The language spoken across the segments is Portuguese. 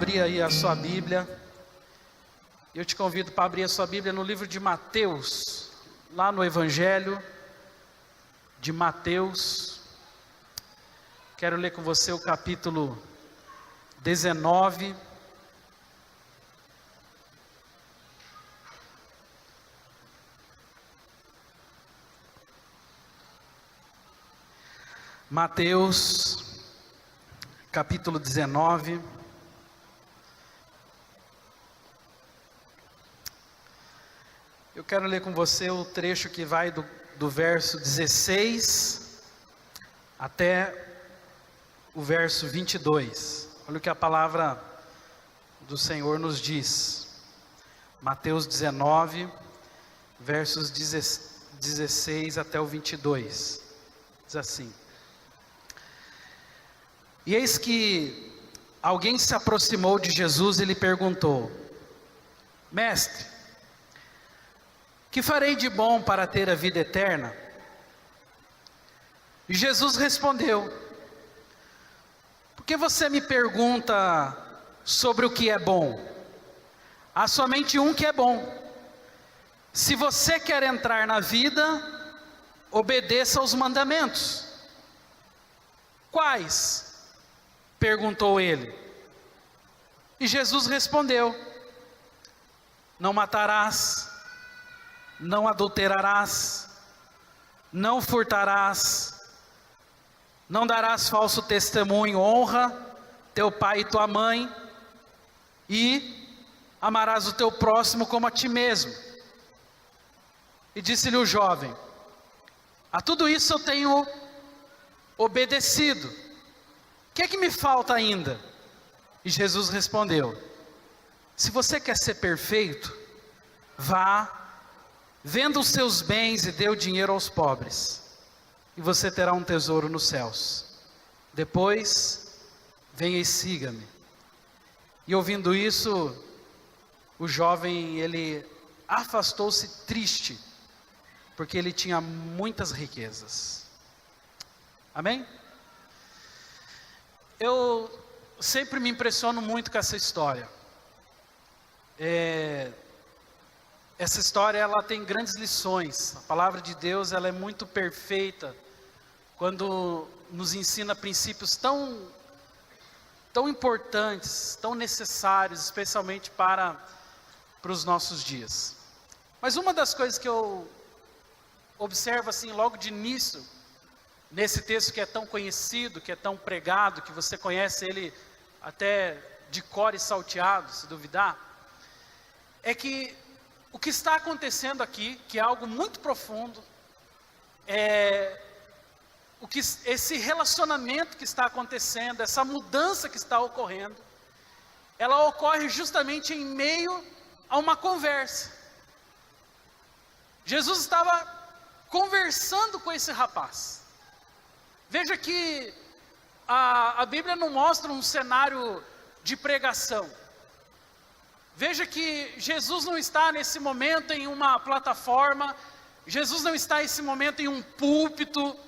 abrir aí a sua Bíblia. Eu te convido para abrir a sua Bíblia no livro de Mateus, lá no Evangelho de Mateus. Quero ler com você o capítulo 19. Mateus, capítulo 19. Eu quero ler com você o trecho que vai do verso 16 até o verso 22. Olha o que a palavra do Senhor nos diz. Mateus 19, versos 16 até o 22. Diz assim: E eis que alguém se aproximou de Jesus e lhe perguntou: Mestre, que farei de bom para ter a vida eterna? E Jesus respondeu: Por que você me pergunta sobre o que é bom? Há somente um que é bom. Se você quer entrar na vida, obedeça aos mandamentos. Quais? Perguntou ele. E Jesus respondeu: Não matarás, não adulterarás, não furtarás, não darás falso testemunho, honra teu pai e tua mãe, e amarás o teu próximo como a ti mesmo. E disse-lhe o jovem: A tudo isso eu tenho obedecido. O que é que me falta ainda? E Jesus respondeu: Se você quer ser perfeito, vá, venda os seus bens e dê o dinheiro aos pobres, e você terá um tesouro nos céus. Depois, venha e siga-me. E ouvindo isso, o jovem, ele afastou-se triste, porque ele tinha muitas riquezas. Amém? Eu sempre me impressiono muito com essa história. Essa história, ela tem grandes lições. A palavra de Deus, ela é muito perfeita quando nos ensina princípios tão importantes, tão necessários, especialmente para os nossos dias. Mas uma das coisas que eu observo assim logo de início, nesse texto que é tão conhecido, que é tão pregado, que você conhece ele até de cor e salteado, se duvidar, é que o que está acontecendo aqui, que é algo muito profundo, esse relacionamento que está acontecendo, essa mudança que está ocorrendo, ela ocorre justamente em meio a uma conversa. Jesus estava conversando com esse rapaz. Veja que a Bíblia não mostra um cenário de pregação. Veja que Jesus não está nesse momento em uma plataforma, Jesus não está nesse momento em um púlpito,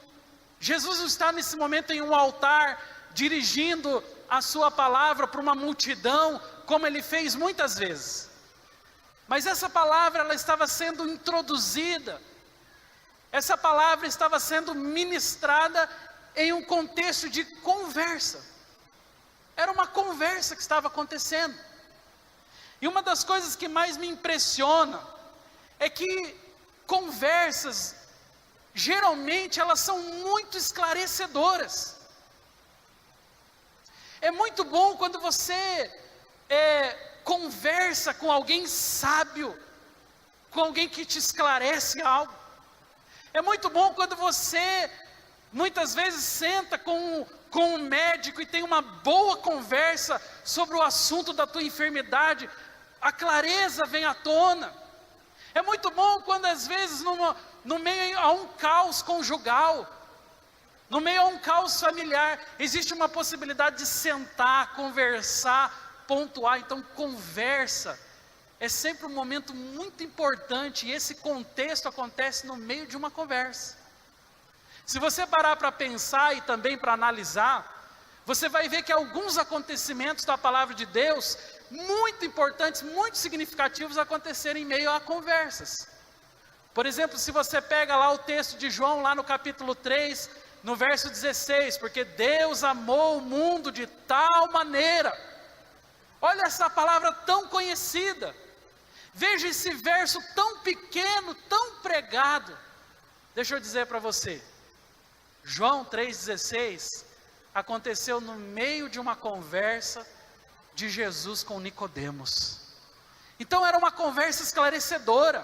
Jesus não está nesse momento em um altar, dirigindo a sua palavra para uma multidão, como ele fez muitas vezes. Mas essa palavra, ela estava sendo introduzida, essa palavra estava sendo ministrada em um contexto de conversa. Era uma conversa que estava acontecendo. E uma das coisas que mais me impressiona é que conversas, geralmente, elas são muito esclarecedoras. É muito bom quando você conversa com alguém sábio, com alguém que te esclarece algo. É muito bom quando você, muitas vezes, senta com um médico e tem uma boa conversa sobre o assunto da tua enfermidade, a clareza vem à tona. É muito bom quando às vezes no meio a um caos conjugal, no meio a um caos familiar, existe uma possibilidade de sentar, conversar, pontuar. Então conversa é sempre um momento muito importante, e esse contexto acontece no meio de uma conversa. Se você parar para pensar e também para analisar, você vai ver que alguns acontecimentos da palavra de Deus, muito importantes, muito significativos, aconteceram em meio a conversas. Por exemplo, se você pega lá o texto de João, lá no capítulo 3, no verso 16, porque Deus amou o mundo de tal maneira. Olha essa palavra tão conhecida. Veja esse verso tão pequeno, tão pregado. Deixa eu dizer para você, João 3,16 aconteceu no meio de uma conversa de Jesus com Nicodemos. Então era uma conversa esclarecedora,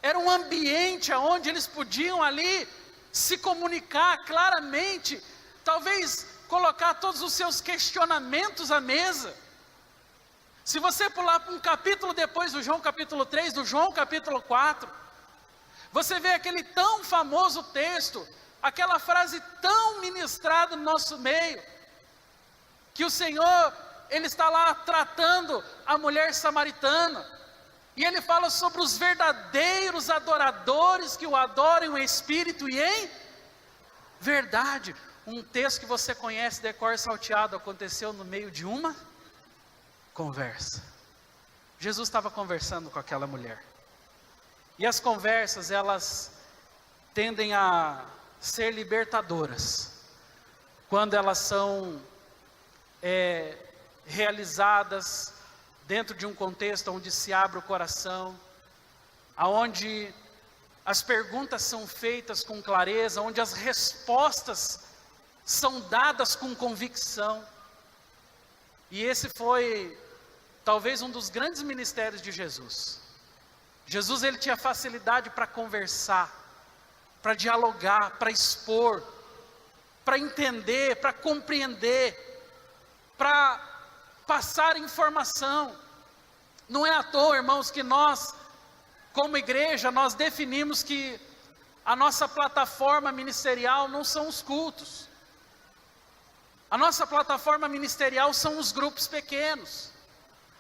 era um ambiente onde eles podiam ali se comunicar claramente, talvez colocar todos os seus questionamentos à mesa. Se você pular para um capítulo depois do João capítulo 3, do João capítulo 4, você vê aquele tão famoso texto, aquela frase tão ministrada no nosso meio, que o Senhor, Ele está lá tratando a mulher samaritana, e Ele fala sobre os verdadeiros adoradores que o adoram em espírito e em verdade. Um texto que você conhece de cor salteado, aconteceu no meio de uma conversa. Jesus estava conversando com aquela mulher. E as conversas, elas tendem a ser libertadoras, quando elas são realizadas dentro de um contexto onde se abre o coração, aonde as perguntas são feitas com clareza, onde as respostas são dadas com convicção. E esse foi talvez um dos grandes ministérios de Jesus. Jesus, ele tinha facilidade para conversar, para dialogar, para expor, para entender, para compreender, para passar informação. Não é à toa, irmãos, que nós, como igreja, nós definimos que a nossa plataforma ministerial não são os cultos. A nossa plataforma ministerial são os grupos pequenos.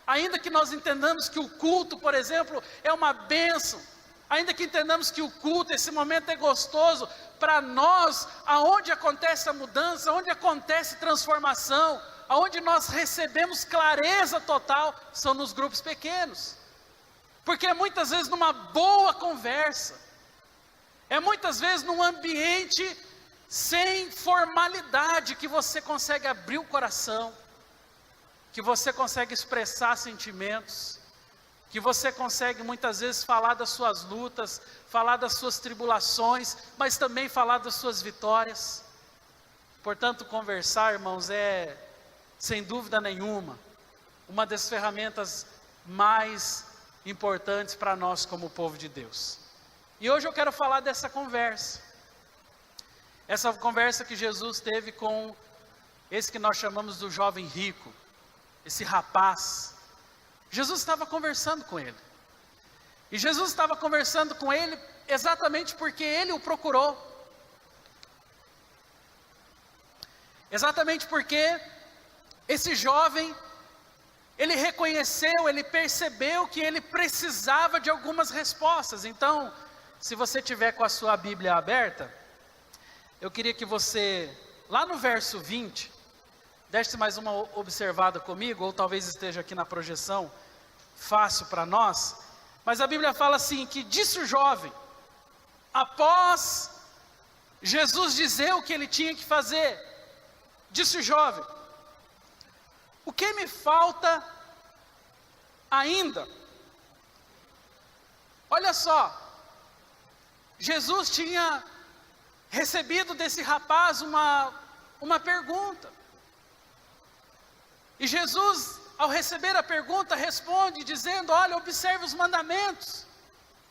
Ainda que nós entendamos que o culto, por exemplo, é uma bênção, ainda que entendamos que o culto, esse momento é gostoso, para nós, aonde acontece a mudança, aonde acontece transformação, aonde nós recebemos clareza total, são nos grupos pequenos. Porque é muitas vezes numa boa conversa, é muitas vezes num ambiente sem formalidade que você consegue abrir o coração, que você consegue expressar sentimentos, que você consegue muitas vezes falar das suas lutas, falar das suas tribulações, mas também falar das suas vitórias. Portanto, conversar, irmãos, é, sem dúvida nenhuma, uma das ferramentas mais importantes para nós como povo de Deus. E hoje eu quero falar dessa conversa. Essa conversa que Jesus teve com esse que nós chamamos do jovem rico, esse rapaz. Jesus estava conversando com ele. E Jesus estava conversando com ele exatamente porque ele o procurou. Exatamente porque esse jovem, ele reconheceu, ele percebeu que ele precisava de algumas respostas. Então, se você tiver com a sua Bíblia aberta, eu queria que você, lá no verso 20, desse mais uma observada comigo, ou talvez esteja aqui na projeção, fácil para nós, mas a Bíblia fala assim, que disse o jovem, após Jesus dizer o que ele tinha que fazer, disse o jovem, o que me falta ainda? Olha só, Jesus tinha recebido desse rapaz uma pergunta, e Jesus, ao receber a pergunta, responde dizendo, olha, observe os mandamentos,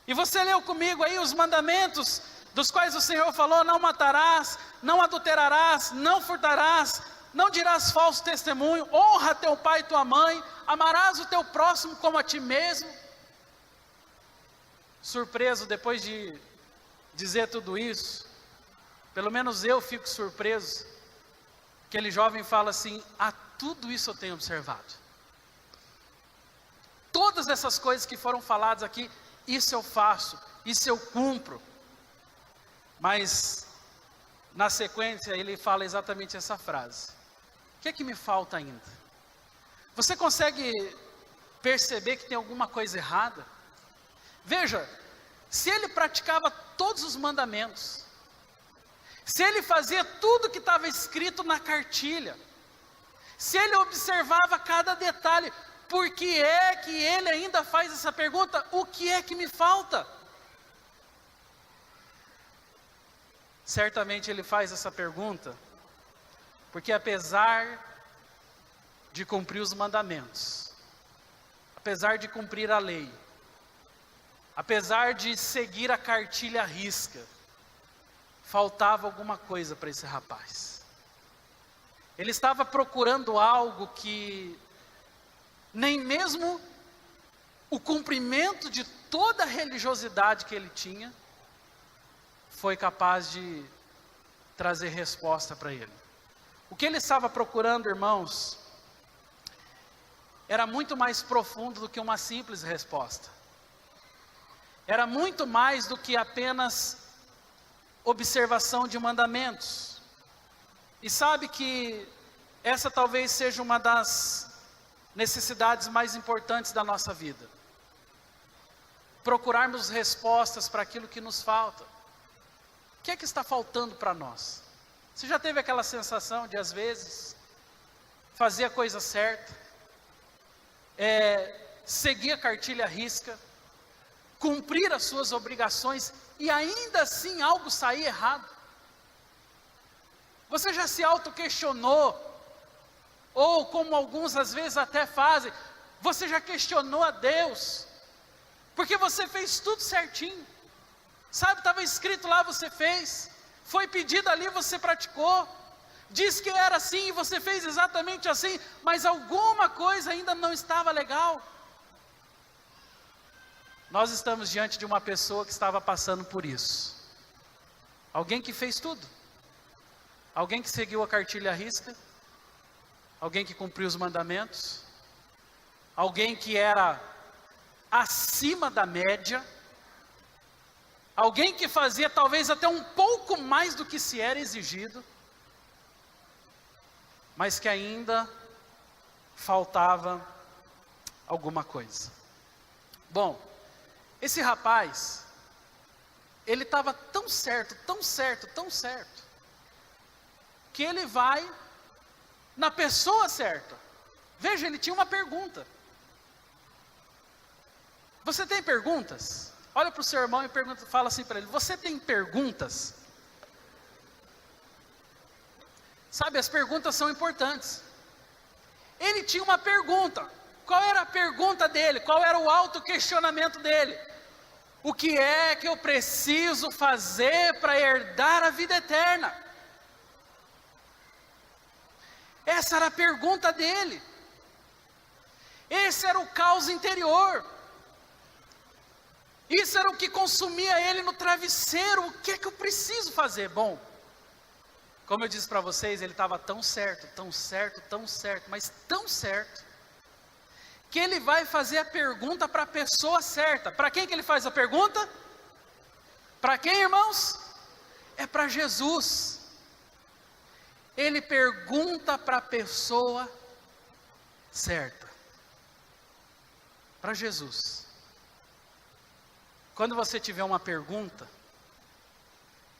e você leu comigo aí os mandamentos, dos quais o Senhor falou, não matarás, não adulterarás, não furtarás, não dirás falso testemunho, honra teu pai e tua mãe, amarás o teu próximo como a ti mesmo. Surpreso, depois de dizer tudo isso, pelo menos eu fico surpreso, aquele jovem fala assim, tudo isso eu tenho observado. Todas essas coisas que foram faladas aqui, isso eu faço, isso eu cumpro. Mas na sequência, ele fala exatamente essa frase: o que é que me falta ainda? Você consegue perceber que tem alguma coisa errada? Veja, se ele praticava todos os mandamentos, se ele fazia tudo que estava escrito na cartilha, se ele observava cada detalhe, por que é que ele ainda faz essa pergunta? O que é que me falta? Certamente ele faz essa pergunta, porque apesar de cumprir os mandamentos, apesar de cumprir a lei, apesar de seguir a cartilha à risca, faltava alguma coisa para esse rapaz. Ele estava procurando algo que nem mesmo o cumprimento de toda a religiosidade que ele tinha foi capaz de trazer resposta para ele. O que ele estava procurando, irmãos, era muito mais profundo do que uma simples resposta. Era muito mais do que apenas observação de mandamentos. E sabe que essa talvez seja uma das necessidades mais importantes da nossa vida. Procurarmos respostas para aquilo que nos falta. O que é que está faltando para nós? Você já teve aquela sensação de, às vezes, fazer a coisa certa, seguir a cartilha à risca, cumprir as suas obrigações e ainda assim algo sair errado? Você já se auto-questionou, ou como alguns às vezes até fazem, você já questionou a Deus, porque você fez tudo certinho, sabe, estava escrito lá, você fez, foi pedido ali, você praticou, diz que era assim e você fez exatamente assim, mas alguma coisa ainda não estava legal. Nós estamos diante de uma pessoa que estava passando por isso, alguém que fez tudo, alguém que seguiu a cartilha à risca, alguém que cumpriu os mandamentos, alguém que era acima da média, alguém que fazia talvez até um pouco mais do que se era exigido, mas que ainda faltava alguma coisa. Bom, esse rapaz, ele estava tão certo, que ele vai na pessoa certa. Veja, ele tinha uma pergunta. Você tem perguntas? Olha para o seu irmão e pergunta, fala assim para ele: você tem perguntas? Sabe, as perguntas são importantes. Ele tinha uma pergunta. Qual era a pergunta dele? Qual era o autoquestionamento dele? O que é que eu preciso fazer para herdar a vida eterna? Essa era a pergunta dele. Esse era o caos interior. Isso era o que consumia ele no travesseiro. O que é que eu preciso fazer? Bom, como eu disse para vocês, ele estava tão certo, mas tão certo, que ele vai fazer a pergunta para a pessoa certa. Para quem que ele faz a pergunta? Para quem, irmãos? É para Jesus. Ele pergunta para a pessoa certa, para Jesus. Quando você tiver uma pergunta,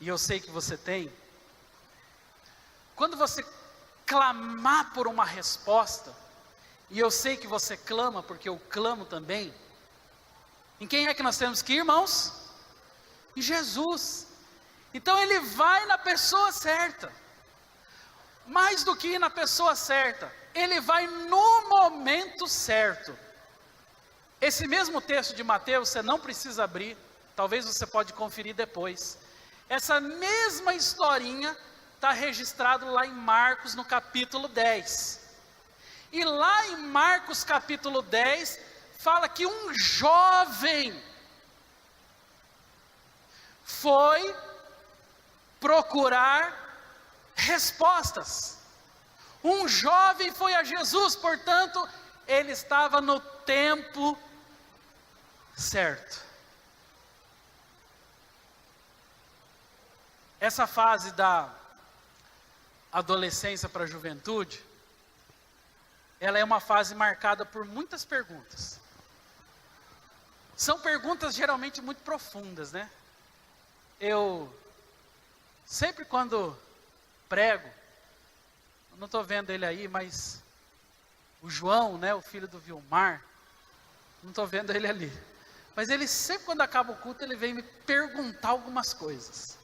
e eu sei que você tem, quando você clamar por uma resposta, e eu sei que você clama, porque eu clamo também, em quem é que nós temos que ir, irmãos? Em Jesus. Então ele vai na pessoa certa. Mais do que ir na pessoa certa, ele vai no momento certo. Esse mesmo texto de Mateus, você não precisa abrir, talvez você pode conferir depois. Essa mesma historinha está registrado lá em Marcos, no capítulo 10. E lá em Marcos capítulo 10, fala que um jovem foi procurar respostas. Um jovem foi a Jesus, portanto, ele estava no tempo certo. Essa fase da adolescência para a juventude, ela é uma fase marcada por muitas perguntas. São perguntas geralmente muito profundas, né? Eu sempre quando prego, eu não estou vendo ele aí, mas o João, né, o filho do Vilmar, não estou vendo ele ali. Mas ele sempre quando acaba o culto, ele vem me perguntar algumas coisas.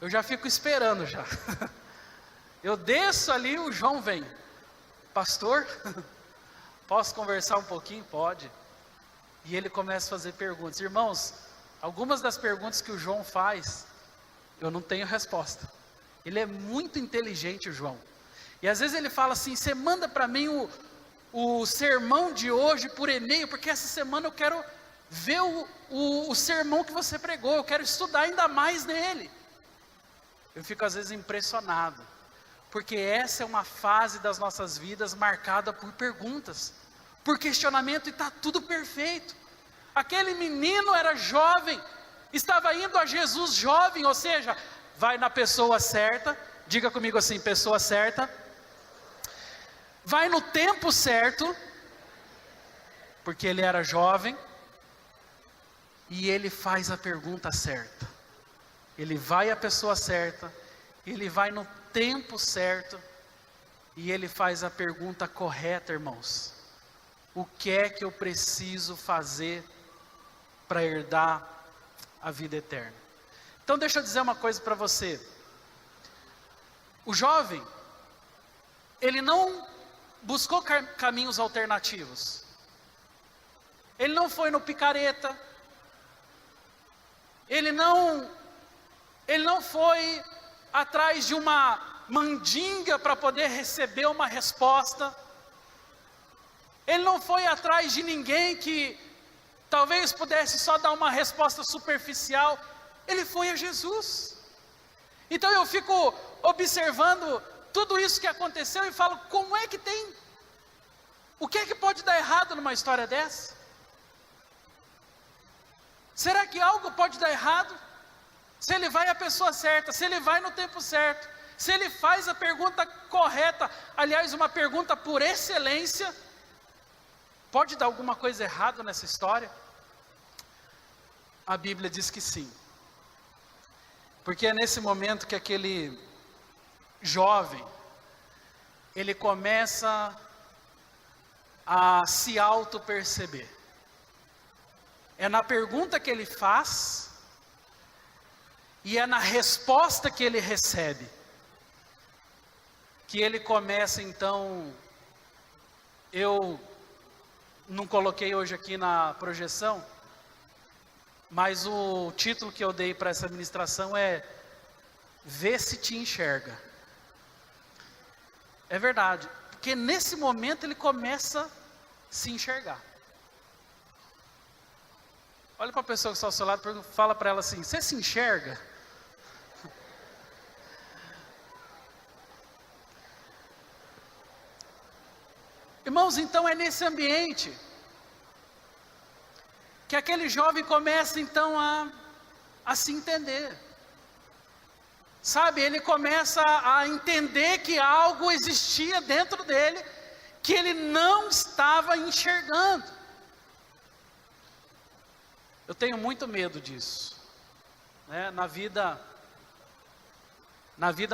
Eu já fico esperando já. Eu desço ali, o João vem. Pastor, posso conversar um pouquinho? Pode. E ele começa a fazer perguntas. Irmãos, algumas das perguntas que o João faz, eu não tenho resposta. Ele é muito inteligente, o João. E às vezes ele fala assim, você manda para mim o sermão de hoje por e-mail, porque essa semana eu quero ver o sermão que você pregou, eu quero estudar ainda mais nele. Eu fico às vezes impressionado, porque essa é uma fase das nossas vidas marcada por perguntas, por questionamento, e está tudo perfeito. Aquele menino era jovem, estava indo a Jesus jovem, ou seja, vai na pessoa certa, diga comigo assim, pessoa certa, vai no tempo certo, porque ele era jovem, e ele faz a pergunta certa, ele vai à pessoa certa, ele vai no tempo certo, e ele faz a pergunta correta, irmãos. O que é que eu preciso fazer para herdar a vida eterna? Então deixa eu dizer uma coisa para você. O jovem, ele não buscou caminhos alternativos. Ele não foi no picareta. Ele não foi atrás de uma mandinga para poder receber uma resposta. Ele não foi atrás de ninguém que talvez pudesse só dar uma resposta superficial. Ele foi a Jesus. Então eu fico observando tudo isso que aconteceu e falo, como é que tem? O que é que pode dar errado numa história dessa? Será que algo pode dar errado? Se ele vai à pessoa certa, se ele vai no tempo certo, se ele faz a pergunta correta, aliás, uma pergunta por excelência, pode dar alguma coisa errada nessa história? A Bíblia diz que sim. Porque é nesse momento que aquele jovem, ele começa a se auto-perceber. É na pergunta que ele faz, e é na resposta que ele recebe, que ele começa então, eu não coloquei hoje aqui na projeção, mas o título que eu dei para essa ministração é Vê se te enxerga. É verdade, porque nesse momento ele começa a se enxergar. Olha para a pessoa que está ao seu lado, fala para ela assim, você se enxerga? Irmãos, então é nesse ambiente que aquele jovem começa então a se entender. Sabe, ele começa a entender que algo existia dentro dele, que ele não estava enxergando. Eu tenho muito medo disso, né? Na vida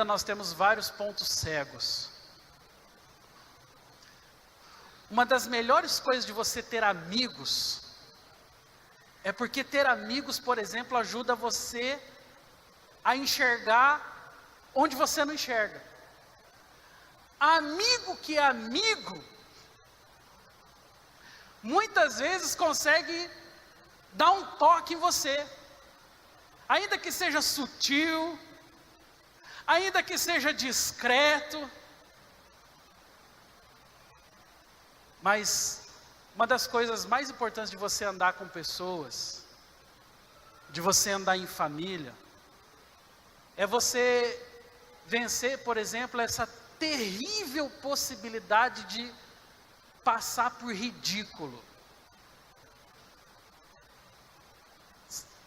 nós temos vários pontos cegos. Uma das melhores coisas de você ter amigos, é porque ter amigos, por exemplo, ajuda você a enxergar onde você não enxerga. Amigo que é amigo, muitas vezes consegue dar um toque em você, ainda que seja sutil, ainda que seja discreto, mas uma das coisas mais importantes de você andar com pessoas, de você andar em família, é você vencer, por exemplo, essa terrível possibilidade de passar por ridículo.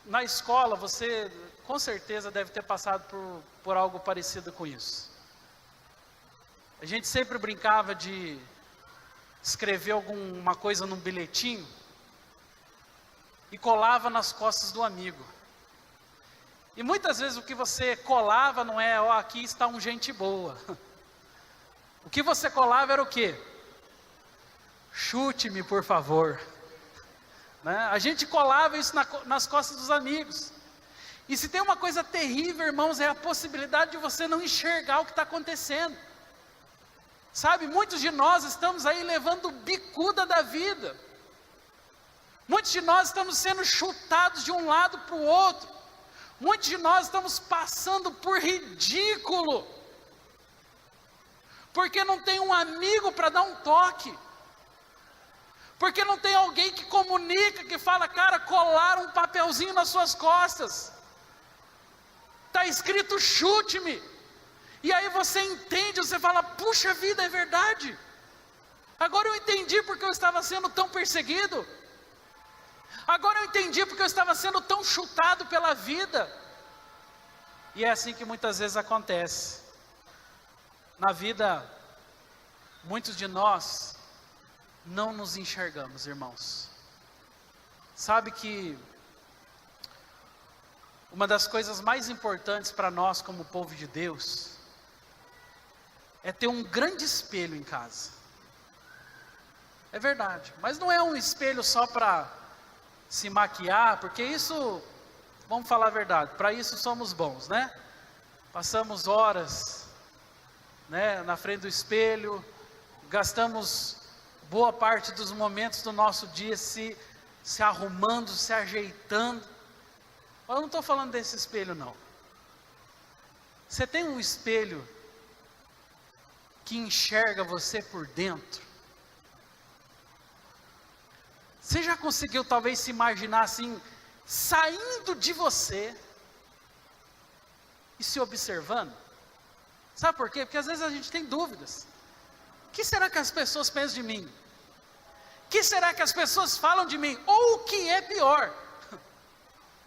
Na escola, você com certeza deve ter passado por algo parecido com isso. A gente sempre brincava de escrever alguma coisa num bilhetinho e colava nas costas do amigo. E muitas vezes o que você colava não é, ó, aqui está um gente boa. O que você colava era o quê? Chute-me, por favor. Né? A gente colava isso nas costas dos amigos. E se tem uma coisa terrível, irmãos, é a possibilidade de você não enxergar o que está acontecendo. Sabe, muitos de nós estamos aí levando bicuda da vida. Muitos de nós estamos sendo chutados de um lado para o outro. Muitos de nós estamos passando por ridículo. Porque não tem um amigo para dar um toque. Porque não tem alguém que comunica, que fala, cara, colaram um papelzinho nas suas costas. Está escrito chute-me. E aí você entende, você fala, puxa vida, é verdade. Agora eu entendi porque eu estava sendo tão perseguido. Agora eu entendi porque eu estava sendo tão chutado pela vida. E é assim que muitas vezes acontece. Na vida, muitos de nós não nos enxergamos, irmãos. Sabe que uma das coisas mais importantes para nós como povo de Deus é ter um grande espelho em casa. É verdade, mas não é um espelho só para se maquiar, porque isso, vamos falar a verdade, para isso somos bons, né? Passamos horas, né, na frente do espelho, gastamos boa parte dos momentos do nosso dia se arrumando, se ajeitando. Eu não estou falando desse espelho não. Você tem um espelho que enxerga você por dentro? Você já conseguiu talvez se imaginar assim, saindo de você e se observando? Sabe por quê? Porque às vezes a gente tem dúvidas. O que será que as pessoas pensam de mim? O que será que as pessoas falam de mim? Ou o que é pior,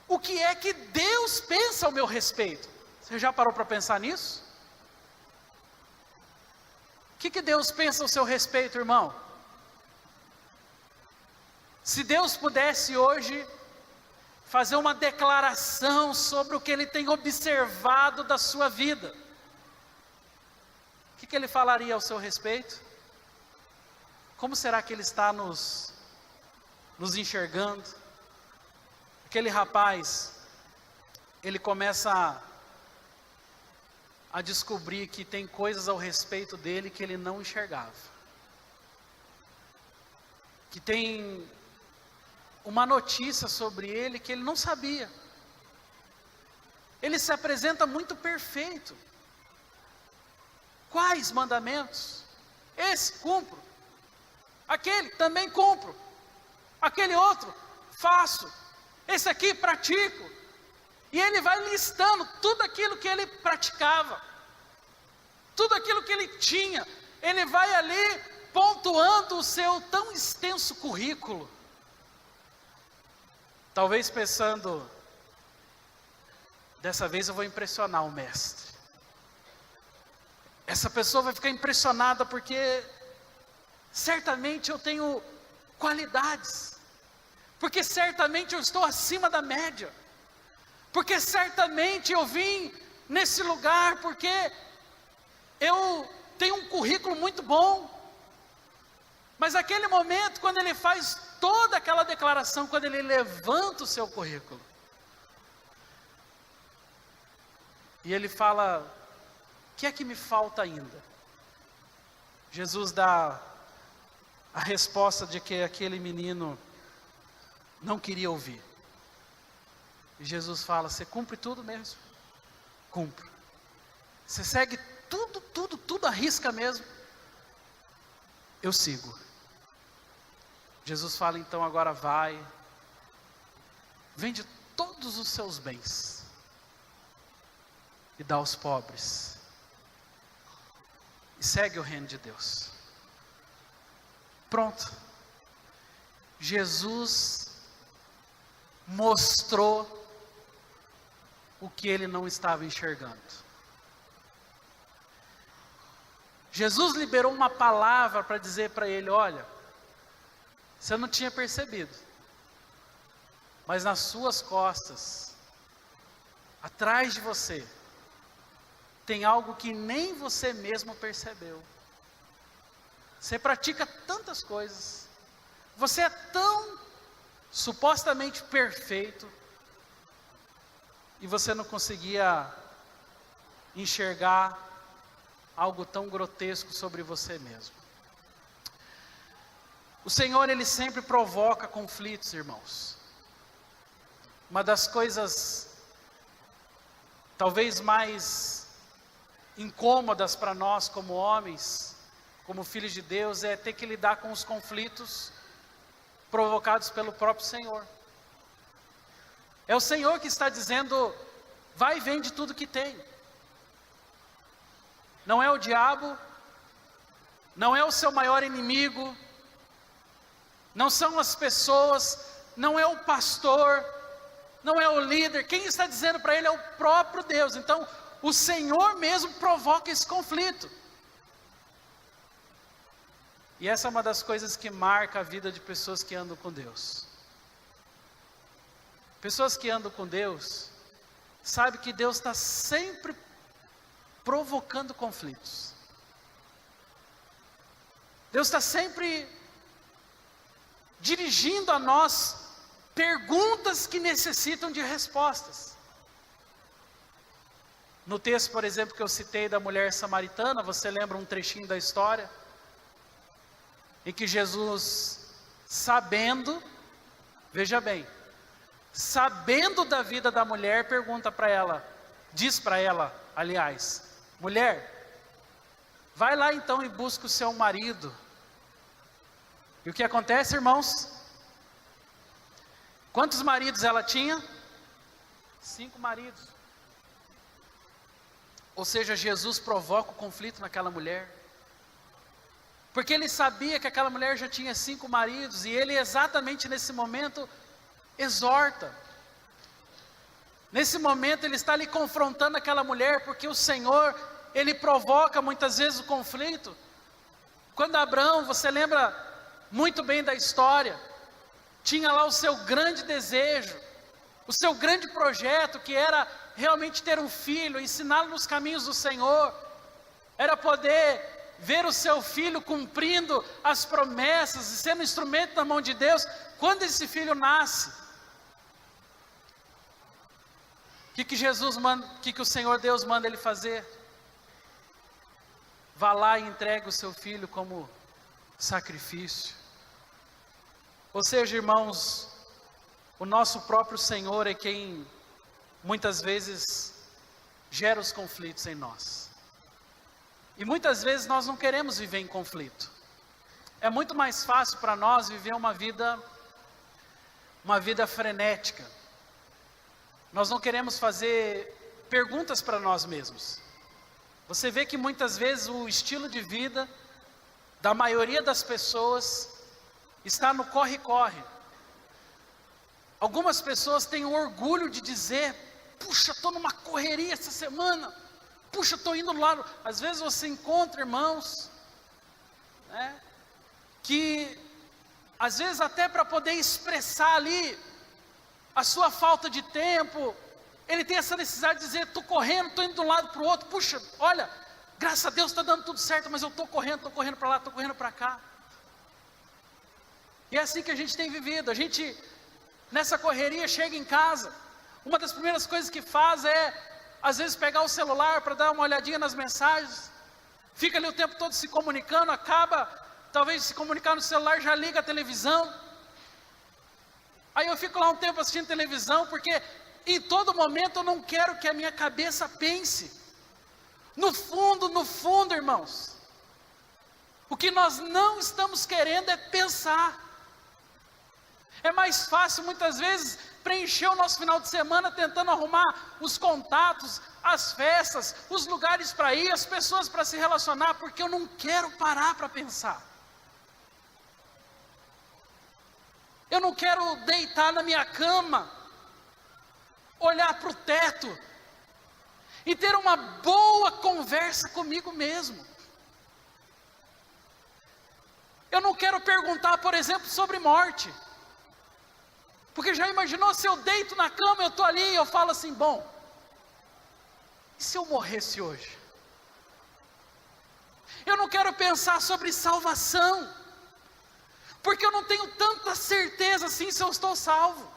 o que é que Deus pensa ao meu respeito? Você já parou para pensar nisso? O que Deus pensa ao seu respeito, irmão? Se Deus pudesse hoje fazer uma declaração sobre o que Ele tem observado da sua vida, o que Ele falaria ao seu respeito? Como será que Ele está nos enxergando? Aquele rapaz, ele começa a descobrir que tem coisas ao respeito dele que ele não enxergava. Que tem uma notícia sobre ele que ele não sabia. Ele se apresenta muito perfeito. Quais mandamentos? Esse cumpro. Aquele também cumpro. Aquele outro faço. Esse aqui pratico. E ele vai listando tudo aquilo que ele praticava. Tudo aquilo que ele tinha. Ele vai ali pontuando o seu tão extenso currículo. Talvez pensando, dessa vez eu vou impressionar o mestre. Essa pessoa vai ficar impressionada porque certamente eu tenho qualidades. Porque certamente eu estou acima da média. Porque certamente eu vim nesse lugar porque eu tenho um currículo muito bom. Mas naquele momento, quando ele faz toda aquela declaração, quando ele levanta o seu currículo, e ele fala, o que é que me falta ainda? Jesus dá a resposta de que aquele menino não queria ouvir. E Jesus fala, você cumpre tudo mesmo? Cumpro. Você segue tudo à risca mesmo? Eu sigo. Jesus fala, então agora vai, vende todos os seus bens e dá aos pobres e segue o reino de Deus. Pronto. Jesus mostrou o que ele não estava enxergando. Jesus liberou uma palavra para dizer para ele: olha, você não tinha percebido, mas nas suas costas, atrás de você, tem algo que nem você mesmo percebeu. Você pratica tantas coisas, você é tão supostamente perfeito, e você não conseguia enxergar algo tão grotesco sobre você mesmo. O Senhor, Ele sempre provoca conflitos, irmãos. Uma das coisas talvez mais incômodas para nós como homens, como filhos de Deus, é ter que lidar com os conflitos provocados pelo próprio Senhor. É o Senhor que está dizendo: vai e vende tudo que tem. Não é o diabo, não é o seu maior inimigo, não são as pessoas, não é o pastor, não é o líder. Quem está dizendo para ele é o próprio Deus. Então, o Senhor mesmo provoca esse conflito. E essa é uma das coisas que marca a vida de pessoas que andam com Deus. Pessoas que andam com Deus, sabem que Deus está sempre provocando conflitos. Deus está sempre dirigindo a nós perguntas que necessitam de respostas. No texto, por exemplo, que eu citei da mulher samaritana, você lembra um trechinho da história? Em que Jesus, sabendo, veja bem, sabendo da vida da mulher, pergunta para ela, diz para ela, aliás: mulher, vai lá então e busca o seu marido. E o que acontece, irmãos? Quantos maridos ela tinha? 5 maridos. Ou seja, Jesus provoca o conflito naquela mulher, porque ele sabia que aquela mulher já tinha 5 maridos, e ele exatamente nesse momento exorta. Nesse momento ele está ali confrontando aquela mulher, porque o Senhor, Ele provoca muitas vezes o conflito. Quando Abraão, você lembra muito bem da história, tinha lá o seu grande desejo, o seu grande projeto, que era realmente ter um filho, ensiná-lo nos caminhos do Senhor, era poder ver o seu filho cumprindo as promessas e sendo instrumento na mão de Deus. Quando esse filho nasce, o que Jesus manda, o que o Senhor Deus manda ele fazer? Vá lá e entregue o seu filho como sacrifício. Ou seja, irmãos, o nosso próprio Senhor é quem muitas vezes gera os conflitos em nós. E muitas vezes nós não queremos viver em conflito. É muito mais fácil para nós viver uma vida frenética. Nós não queremos fazer perguntas para nós mesmos. Você vê que muitas vezes o estilo de vida da maioria das pessoas está no corre-corre. Algumas pessoas têm o orgulho de dizer: puxa, estou numa correria essa semana, puxa, estou indo lá. Às vezes você encontra irmãos, né, que às vezes até para poder expressar ali a sua falta de tempo, ele tem essa necessidade de dizer: estou correndo, estou indo de um lado para o outro, puxa, olha, graças a Deus está dando tudo certo, mas eu estou correndo para lá, estou correndo para cá. E é assim que a gente tem vivido. A gente, nessa correria, chega em casa, uma das primeiras coisas que faz é, às vezes, pegar o celular para dar uma olhadinha nas mensagens, fica ali o tempo todo se comunicando, acaba, talvez, de se comunicar no celular, já liga a televisão. Aí eu fico lá um tempo assistindo televisão, porque em todo momento eu não quero que a minha cabeça pense. No fundo, irmãos, o que nós não estamos querendo é pensar. É mais fácil muitas vezes preencher o nosso final de semana tentando arrumar os contatos, as festas, os lugares para ir, as pessoas para se relacionar, porque eu não quero parar para pensar. Eu não quero deitar na minha cama, olhar para o teto e ter uma boa conversa comigo mesmo. Eu não quero perguntar, por exemplo, sobre morte. Porque já imaginou se eu deito na cama, eu estou ali e eu falo assim, bom, e se eu morresse hoje? Eu não quero pensar sobre salvação, porque eu não tenho tanta certeza assim se eu estou salvo.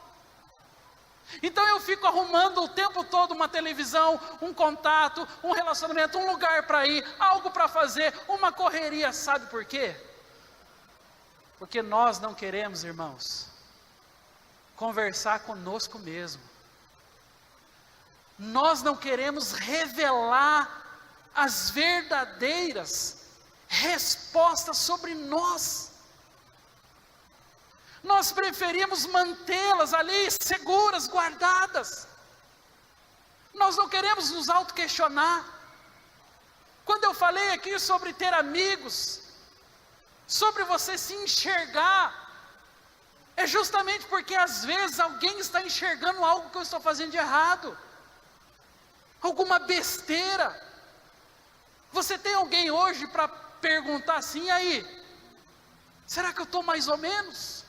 Então eu fico arrumando o tempo todo uma televisão, um contato, um relacionamento, um lugar para ir, algo para fazer, uma correria, sabe por quê? Porque nós não queremos, irmãos, conversar conosco mesmo. Nós não queremos revelar as verdadeiras respostas sobre nós. Nós preferimos mantê-las ali seguras, guardadas. Nós não queremos nos auto-questionar. Quando eu falei aqui sobre ter amigos, sobre você se enxergar, é justamente porque às vezes alguém está enxergando algo que eu estou fazendo de errado, alguma besteira. Você tem alguém hoje para perguntar assim, e aí, será que eu estou mais ou menos?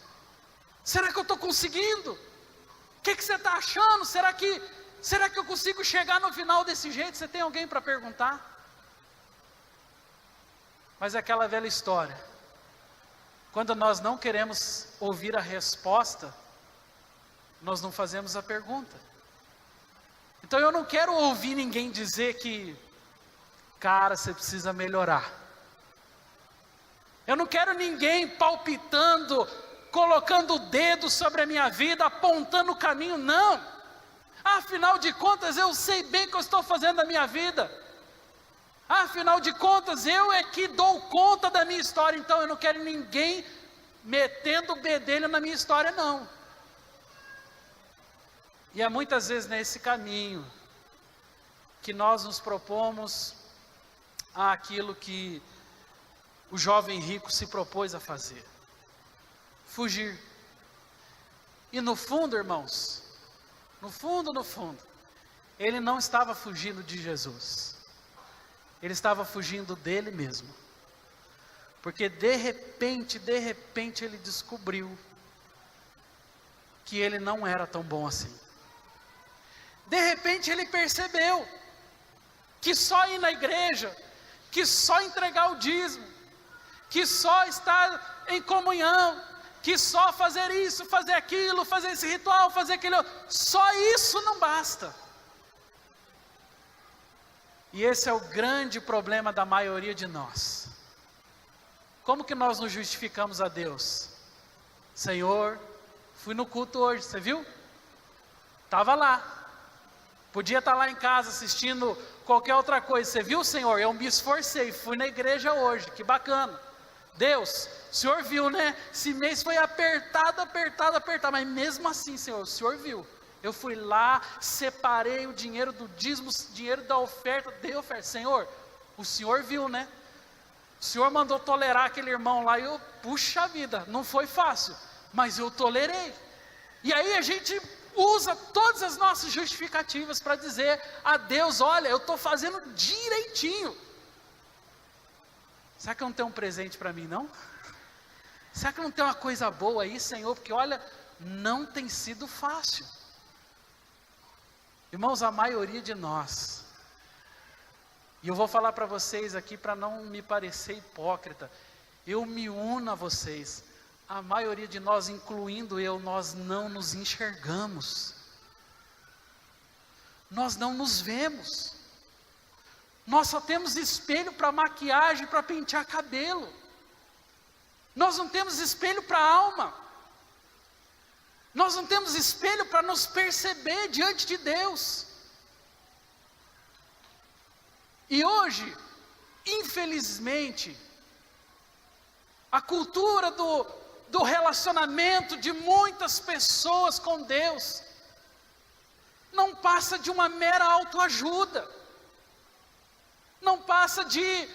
Será que eu estou conseguindo? O que você está achando? Será que eu consigo chegar no final desse jeito? Você tem alguém para perguntar? Mas é aquela velha história, quando nós não queremos ouvir a resposta, nós não fazemos a pergunta. Então eu não quero ouvir ninguém dizer que, cara, você precisa melhorar. Eu não quero ninguém palpitando, colocando o dedo sobre a minha vida, apontando o caminho, não. Afinal de contas, eu sei bem o que eu estou fazendo na minha vida. Afinal de contas, eu é que dou conta da minha história, então eu não quero ninguém metendo o bedelho na minha história, não. E é muitas vezes nesse caminho que nós nos propomos àquilo que o jovem rico se propôs a fazer: fugir. E no fundo, irmãos, no fundo, ele não estava fugindo de Jesus, ele estava fugindo dele mesmo, porque de repente ele descobriu que ele não era tão bom assim. De repente ele percebeu que só ir na igreja, que só entregar o dízimo, que só estar em comunhão, que só fazer isso, fazer aquilo, fazer esse ritual, fazer aquele outro, só isso não basta. E esse é o grande problema da maioria de nós. Como que nós nos justificamos a Deus? Senhor, fui no culto hoje, você viu? Estava lá. Podia estar lá em casa assistindo qualquer outra coisa. Você viu, Senhor? Eu me esforcei, fui na igreja hoje, que bacana. Deus, o Senhor viu, né? Esse mês foi apertado, mas mesmo assim, Senhor, o Senhor viu. Eu fui lá, separei o dinheiro do dízimo, o dinheiro da oferta, dei oferta. Senhor, o Senhor viu, né? O Senhor mandou tolerar aquele irmão lá, e eu, puxa vida, não foi fácil, mas eu tolerei. E aí a gente usa todas as nossas justificativas para dizer a Deus: olha, eu estou fazendo direitinho. Será que eu não tenho um presente para mim, não? Será que não tem uma coisa boa aí, Senhor? Porque olha, não tem sido fácil. Irmãos, a maioria de nós, e eu vou falar para vocês aqui para não me parecer hipócrita, eu me uno a vocês, a maioria de nós, incluindo eu, nós não nos enxergamos, nós não nos vemos, nós só temos espelho para maquiagem, para pentear cabelo, nós não temos espelho para a alma, nós não temos espelho para nos perceber diante de Deus. E hoje, infelizmente, a cultura do relacionamento de muitas pessoas com Deus não passa de uma mera autoajuda, não passa de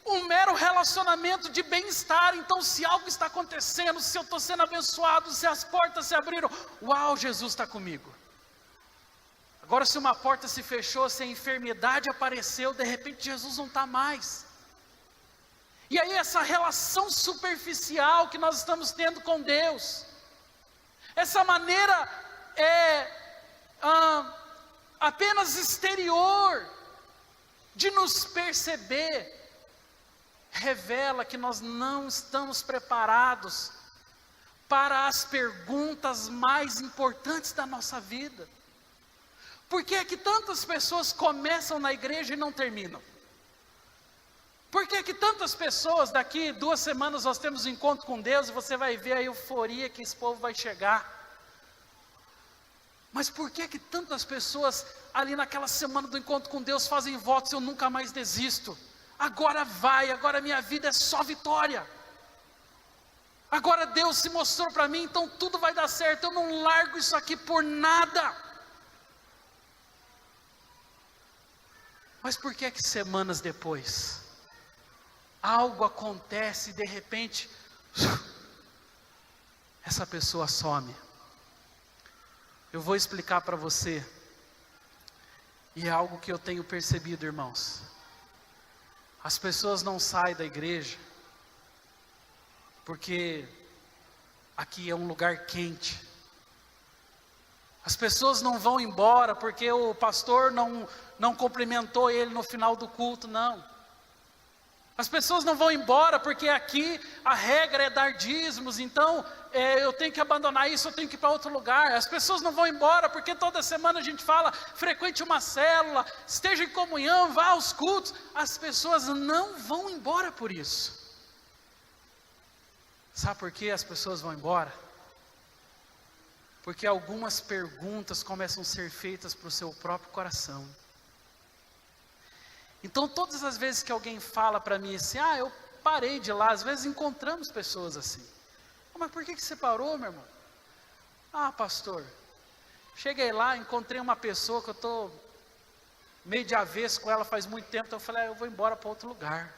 um mero relacionamento de bem-estar. Então, se algo está acontecendo, se eu estou sendo abençoado, se as portas se abriram, uau, Jesus está comigo. Agora, se uma porta se fechou, se a enfermidade apareceu, de repente Jesus não está mais. E aí essa relação superficial que nós estamos tendo com Deus, essa maneira apenas exterior de nos perceber, revela que nós não estamos preparados para as perguntas mais importantes da nossa vida. Por que é que tantas pessoas começam na igreja e não terminam? Por que é que tantas pessoas, daqui 2 semanas nós temos um encontro com Deus, e você vai ver a euforia que esse povo vai chegar? Mas por que é que tantas pessoas, ali naquela semana do encontro com Deus, fazem votos: eu nunca mais desisto, agora vai, agora minha vida é só vitória, agora Deus se mostrou para mim, então tudo vai dar certo, eu não largo isso aqui por nada? Mas por que é que semanas depois, algo acontece e de repente, essa pessoa some? Eu vou explicar para você, e é algo que eu tenho percebido, irmãos. As pessoas não saem da igreja, porque aqui é um lugar quente. As pessoas não vão embora porque o pastor não cumprimentou ele no final do culto, não. As pessoas não vão embora porque aqui a regra é dar dízimos, então eu tenho que abandonar isso, eu tenho que ir para outro lugar. As pessoas não vão embora porque toda semana a gente fala: frequente uma célula, esteja em comunhão, vá aos cultos. As pessoas não vão embora por isso. Sabe por que as pessoas vão embora? Porque algumas perguntas começam a ser feitas para o seu próprio coração. Então todas as vezes que alguém fala para mim assim: eu parei de ir lá, às vezes encontramos pessoas assim. Mas por que você parou, meu irmão? Pastor, cheguei lá, encontrei uma pessoa que eu estou meio de avesso com ela faz muito tempo, então eu falei: eu vou embora para outro lugar.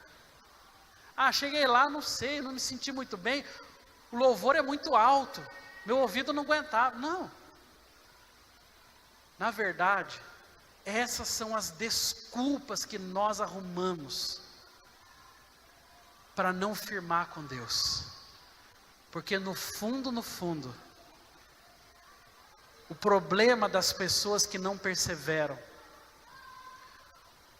Cheguei lá, não sei, não me senti muito bem, o louvor é muito alto, meu ouvido não aguentava. Não, na verdade, essas são as desculpas que nós arrumamos para não firmar com Deus. Porque no fundo, o problema das pessoas que não perseveram,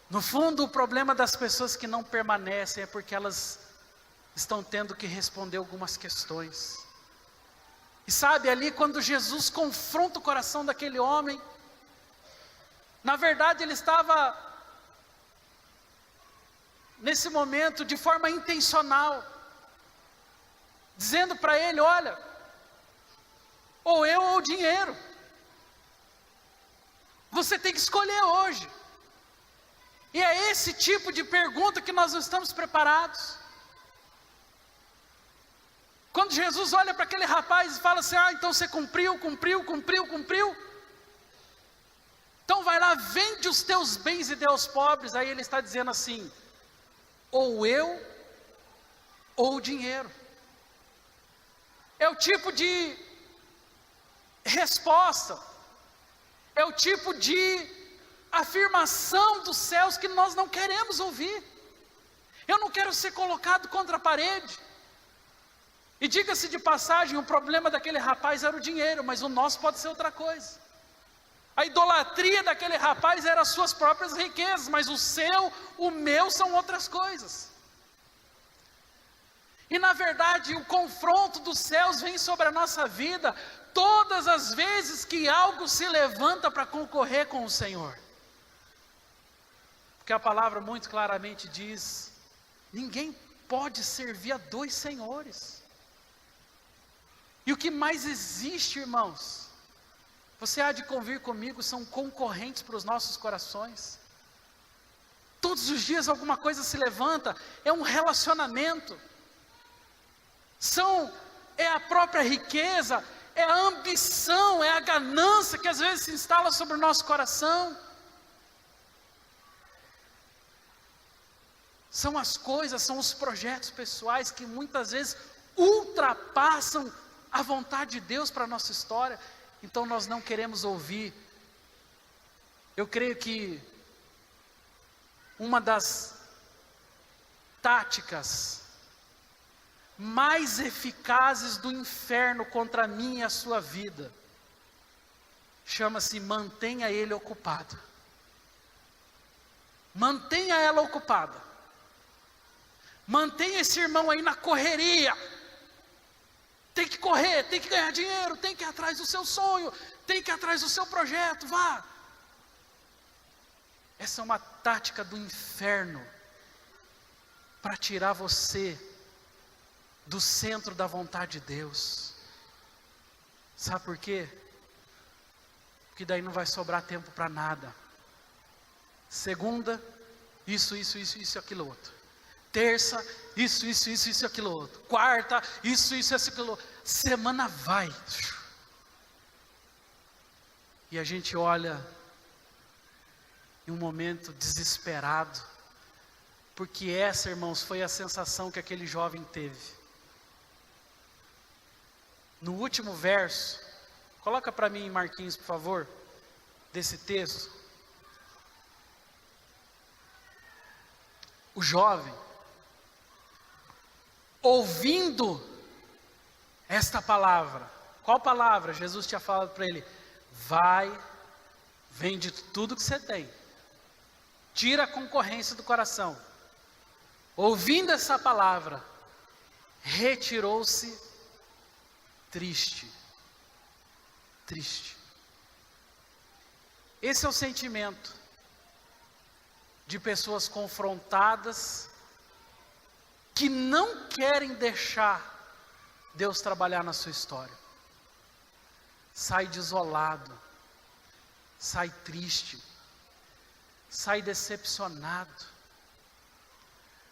no fundo o problema das pessoas que não permanecem, é porque elas estão tendo que responder algumas questões. E sabe, ali quando Jesus confronta o coração daquele homem, na verdade ele estava, nesse momento, de forma intencional, dizendo para ele: olha, ou eu ou o dinheiro, você tem que escolher hoje. E é esse tipo de pergunta que nós não estamos preparados. Quando Jesus olha para aquele rapaz e fala assim: então você cumpriu, então vai lá, vende os teus bens e dê aos pobres. Aí ele está dizendo assim: ou eu ou o dinheiro. É o tipo de resposta, é o tipo de afirmação dos céus que nós não queremos ouvir. Eu não quero ser colocado contra a parede. E diga-se de passagem, o problema daquele rapaz era o dinheiro, mas o nosso pode ser outra coisa. A idolatria daquele rapaz era as suas próprias riquezas, mas o meu são outras coisas. E na verdade o confronto dos céus vem sobre a nossa vida todas as vezes que algo se levanta para concorrer com o Senhor. Porque a palavra muito claramente diz: ninguém pode servir a 2 senhores. E o que mais existe, irmãos, você há de convir comigo, são concorrentes para os nossos corações. Todos os dias alguma coisa se levanta, é um relacionamento, é a própria riqueza, é a ambição, é a ganância que às vezes se instala sobre o nosso coração. São as coisas, são os projetos pessoais que muitas vezes ultrapassam a vontade de Deus para a nossa história. Então nós não queremos ouvir. Eu creio que uma das táticas mais eficazes do inferno contra a minha e a sua vida. Chama-se mantenha ele ocupado. Mantenha ela ocupada. Mantenha esse irmão aí na correria. Tem que correr, tem que ganhar dinheiro, tem que ir atrás do seu sonho, tem que ir atrás do seu projeto, vá. Essa é uma tática do inferno para tirar você do centro da vontade de Deus. Sabe por quê? Porque daí não vai sobrar tempo para nada. Segunda, isso, aquilo outro. Terça, isso, aquilo outro. Quarta, isso, aquilo outro. Semana vai. E a gente olha em um momento desesperado, porque essa, irmãos, foi a sensação que aquele jovem teve. No último verso, coloca para mim, Marquinhos, por favor, desse texto. O jovem, ouvindo esta palavra, qual palavra? Jesus tinha falado para ele: vai, vende tudo que você tem, tira a concorrência do coração. Ouvindo essa palavra, retirou-se triste. Esse é o sentimento de pessoas confrontadas, que não querem deixar Deus trabalhar na sua história. Sai desolado, sai triste, sai decepcionado.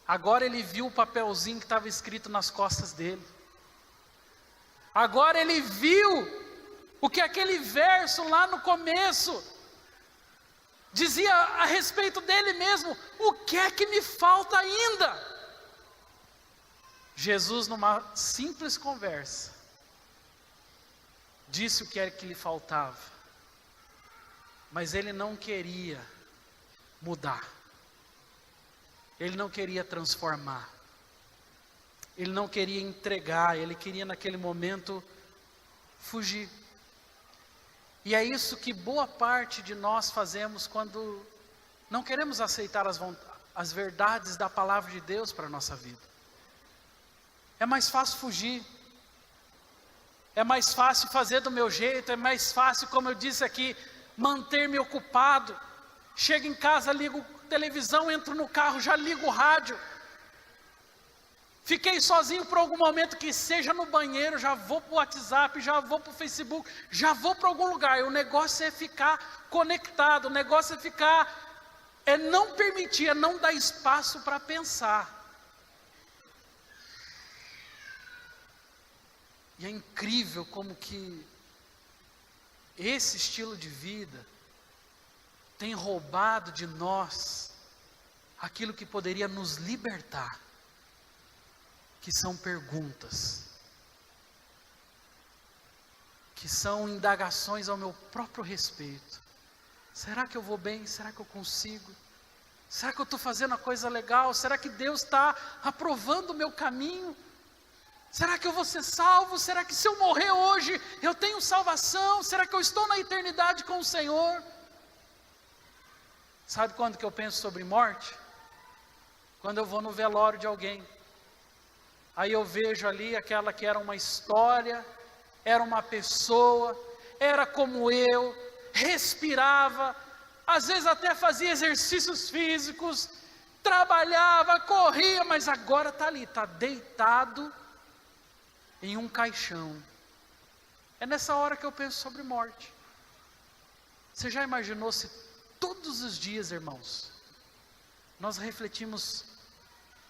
Agora ele viu o papelzinho que estava escrito nas costas dele. Agora ele viu o que aquele verso lá no começo dizia a respeito dele mesmo. O que é que me falta ainda? Jesus, numa simples conversa, disse o que era que lhe faltava, mas ele não queria mudar, ele não queria transformar, ele não queria entregar, ele queria naquele momento fugir. E é isso que boa parte de nós fazemos quando não queremos aceitar as verdades da palavra de Deus para a nossa vida. É mais fácil fugir, é mais fácil fazer do meu jeito, é mais fácil, como eu disse aqui, manter-me ocupado. Chego em casa, ligo a televisão, entro no carro, já ligo o rádio. Fiquei sozinho por algum momento que seja no banheiro, já vou para o WhatsApp, já vou para o Facebook, já vou para algum lugar. E o negócio é ficar conectado, o negócio é não permitir, é não dar espaço para pensar. E é incrível como que esse estilo de vida tem roubado de nós aquilo que poderia nos libertar, que são perguntas, que são indagações ao meu próprio respeito. Será que eu vou bem? Será que eu consigo? Será que eu estou fazendo a coisa legal? Será que Deus está aprovando o meu caminho? Será que eu vou ser salvo? Será que se eu morrer hoje, eu tenho salvação? Será que eu estou na eternidade com o Senhor? Sabe quando que eu penso sobre morte? Quando eu vou no velório de alguém. Aí eu vejo ali aquela que era uma história, era uma pessoa, era como eu, respirava, às vezes até fazia exercícios físicos, trabalhava, corria, mas agora está ali, está deitado em um caixão. É nessa hora que eu penso sobre morte. Você já imaginou se todos os dias, irmãos, nós refletimos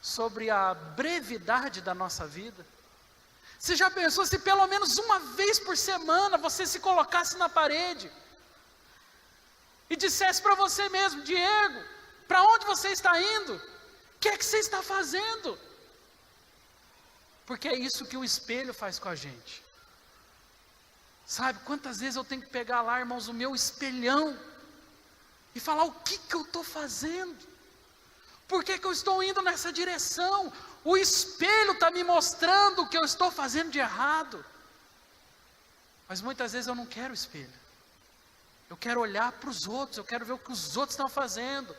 sobre a brevidade da nossa vida? Você já pensou se pelo menos uma vez por semana você se colocasse na parede e dissesse para você mesmo: Diego, para onde você está indo? O que é que você está fazendo? Porque é isso que o espelho faz com a gente. Sabe quantas vezes eu tenho que pegar lá, irmãos, o meu espelhão e falar: o que eu estou fazendo? Por que que eu estou indo nessa direção? O espelho está me mostrando o que eu estou fazendo de errado. Mas muitas vezes eu não quero o espelho. Eu quero olhar para os outros, eu quero ver o que os outros estão fazendo.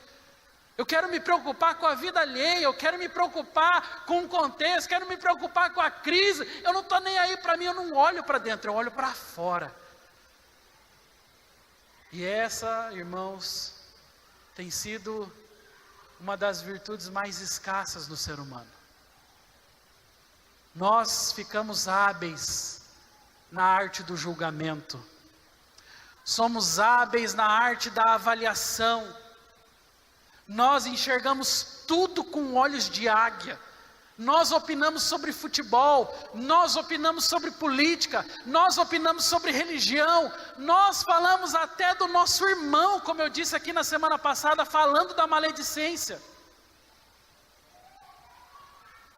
Eu quero me preocupar com a vida alheia, eu quero me preocupar com o contexto, quero me preocupar com a crise. Eu não estou nem aí para mim, eu não olho para dentro, eu olho para fora. E essa, irmãos, tem sido uma das virtudes mais escassas do ser humano. Nós ficamos hábeis na arte do julgamento. Somos hábeis na arte da avaliação. Nós enxergamos tudo com olhos de águia. Nós opinamos sobre futebol, nós opinamos sobre política, nós opinamos sobre religião, nós falamos até do nosso irmão, como eu disse aqui na semana passada, falando da maledicência.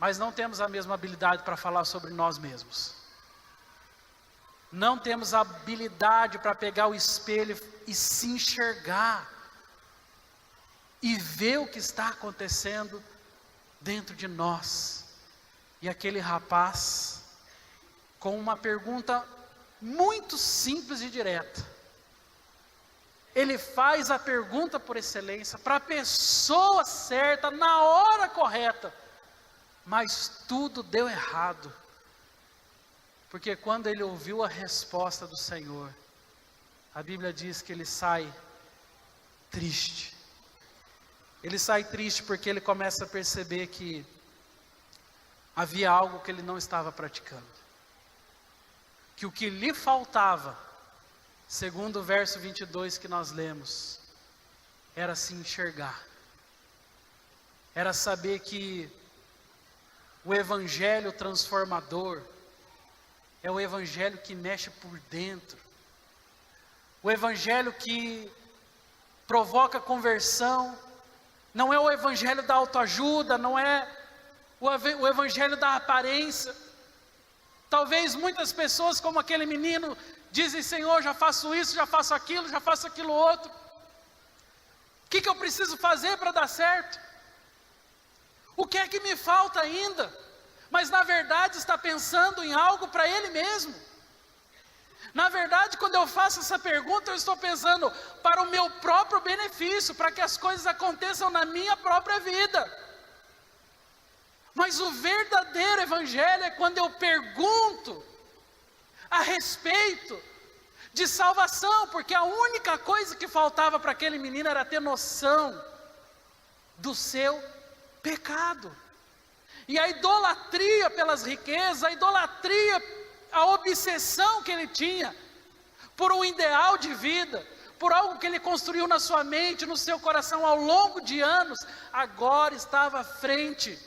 Mas não temos a mesma habilidade para falar sobre nós mesmos. Não temos a habilidade para pegar o espelho e se enxergar e ver o que está acontecendo dentro de nós. E aquele rapaz, com uma pergunta muito simples e direta, ele faz a pergunta por excelência, para a pessoa certa, na hora correta, mas tudo deu errado, porque quando ele ouviu a resposta do Senhor, a Bíblia diz que ele sai triste. Ele sai triste porque ele começa a perceber que havia algo que ele não estava praticando. Que o que lhe faltava, segundo o verso 22 que nós lemos, era se enxergar. Era saber que o evangelho transformador é o evangelho que mexe por dentro. O evangelho que provoca conversão. Não é o evangelho da autoajuda, não é o evangelho da aparência. Talvez muitas pessoas, como aquele menino, dizem: Senhor, já faço isso, já faço aquilo outro. O que eu preciso fazer para dar certo? O que é que me falta ainda? Mas na verdade está pensando em algo para ele mesmo. Na verdade, quando eu faço essa pergunta, eu estou pensando para o meu próprio benefício, para que as coisas aconteçam na minha própria vida. Mas o verdadeiro evangelho é quando eu pergunto a respeito de salvação, porque a única coisa que faltava para aquele menino era ter noção do seu pecado. E a idolatria pelas riquezas, a idolatria, a obsessão que ele tinha por um ideal de vida, por algo que ele construiu na sua mente, no seu coração ao longo de anos, agora estava frente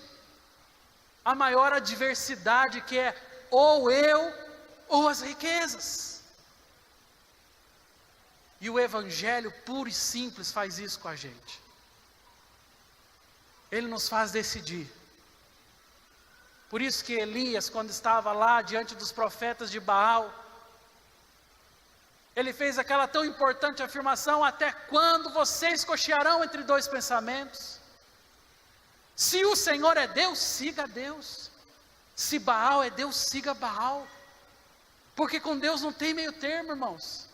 à maior adversidade, que é ou eu ou as riquezas. E o evangelho puro e simples faz isso com a gente. Ele nos faz decidir. Por isso que Elias, quando estava lá diante dos profetas de Baal, ele fez aquela tão importante afirmação: até quando vocês cochearão entre dois pensamentos? Se o Senhor é Deus, siga Deus. Se Baal é Deus, siga Baal. Porque com Deus não tem meio termo, irmãos.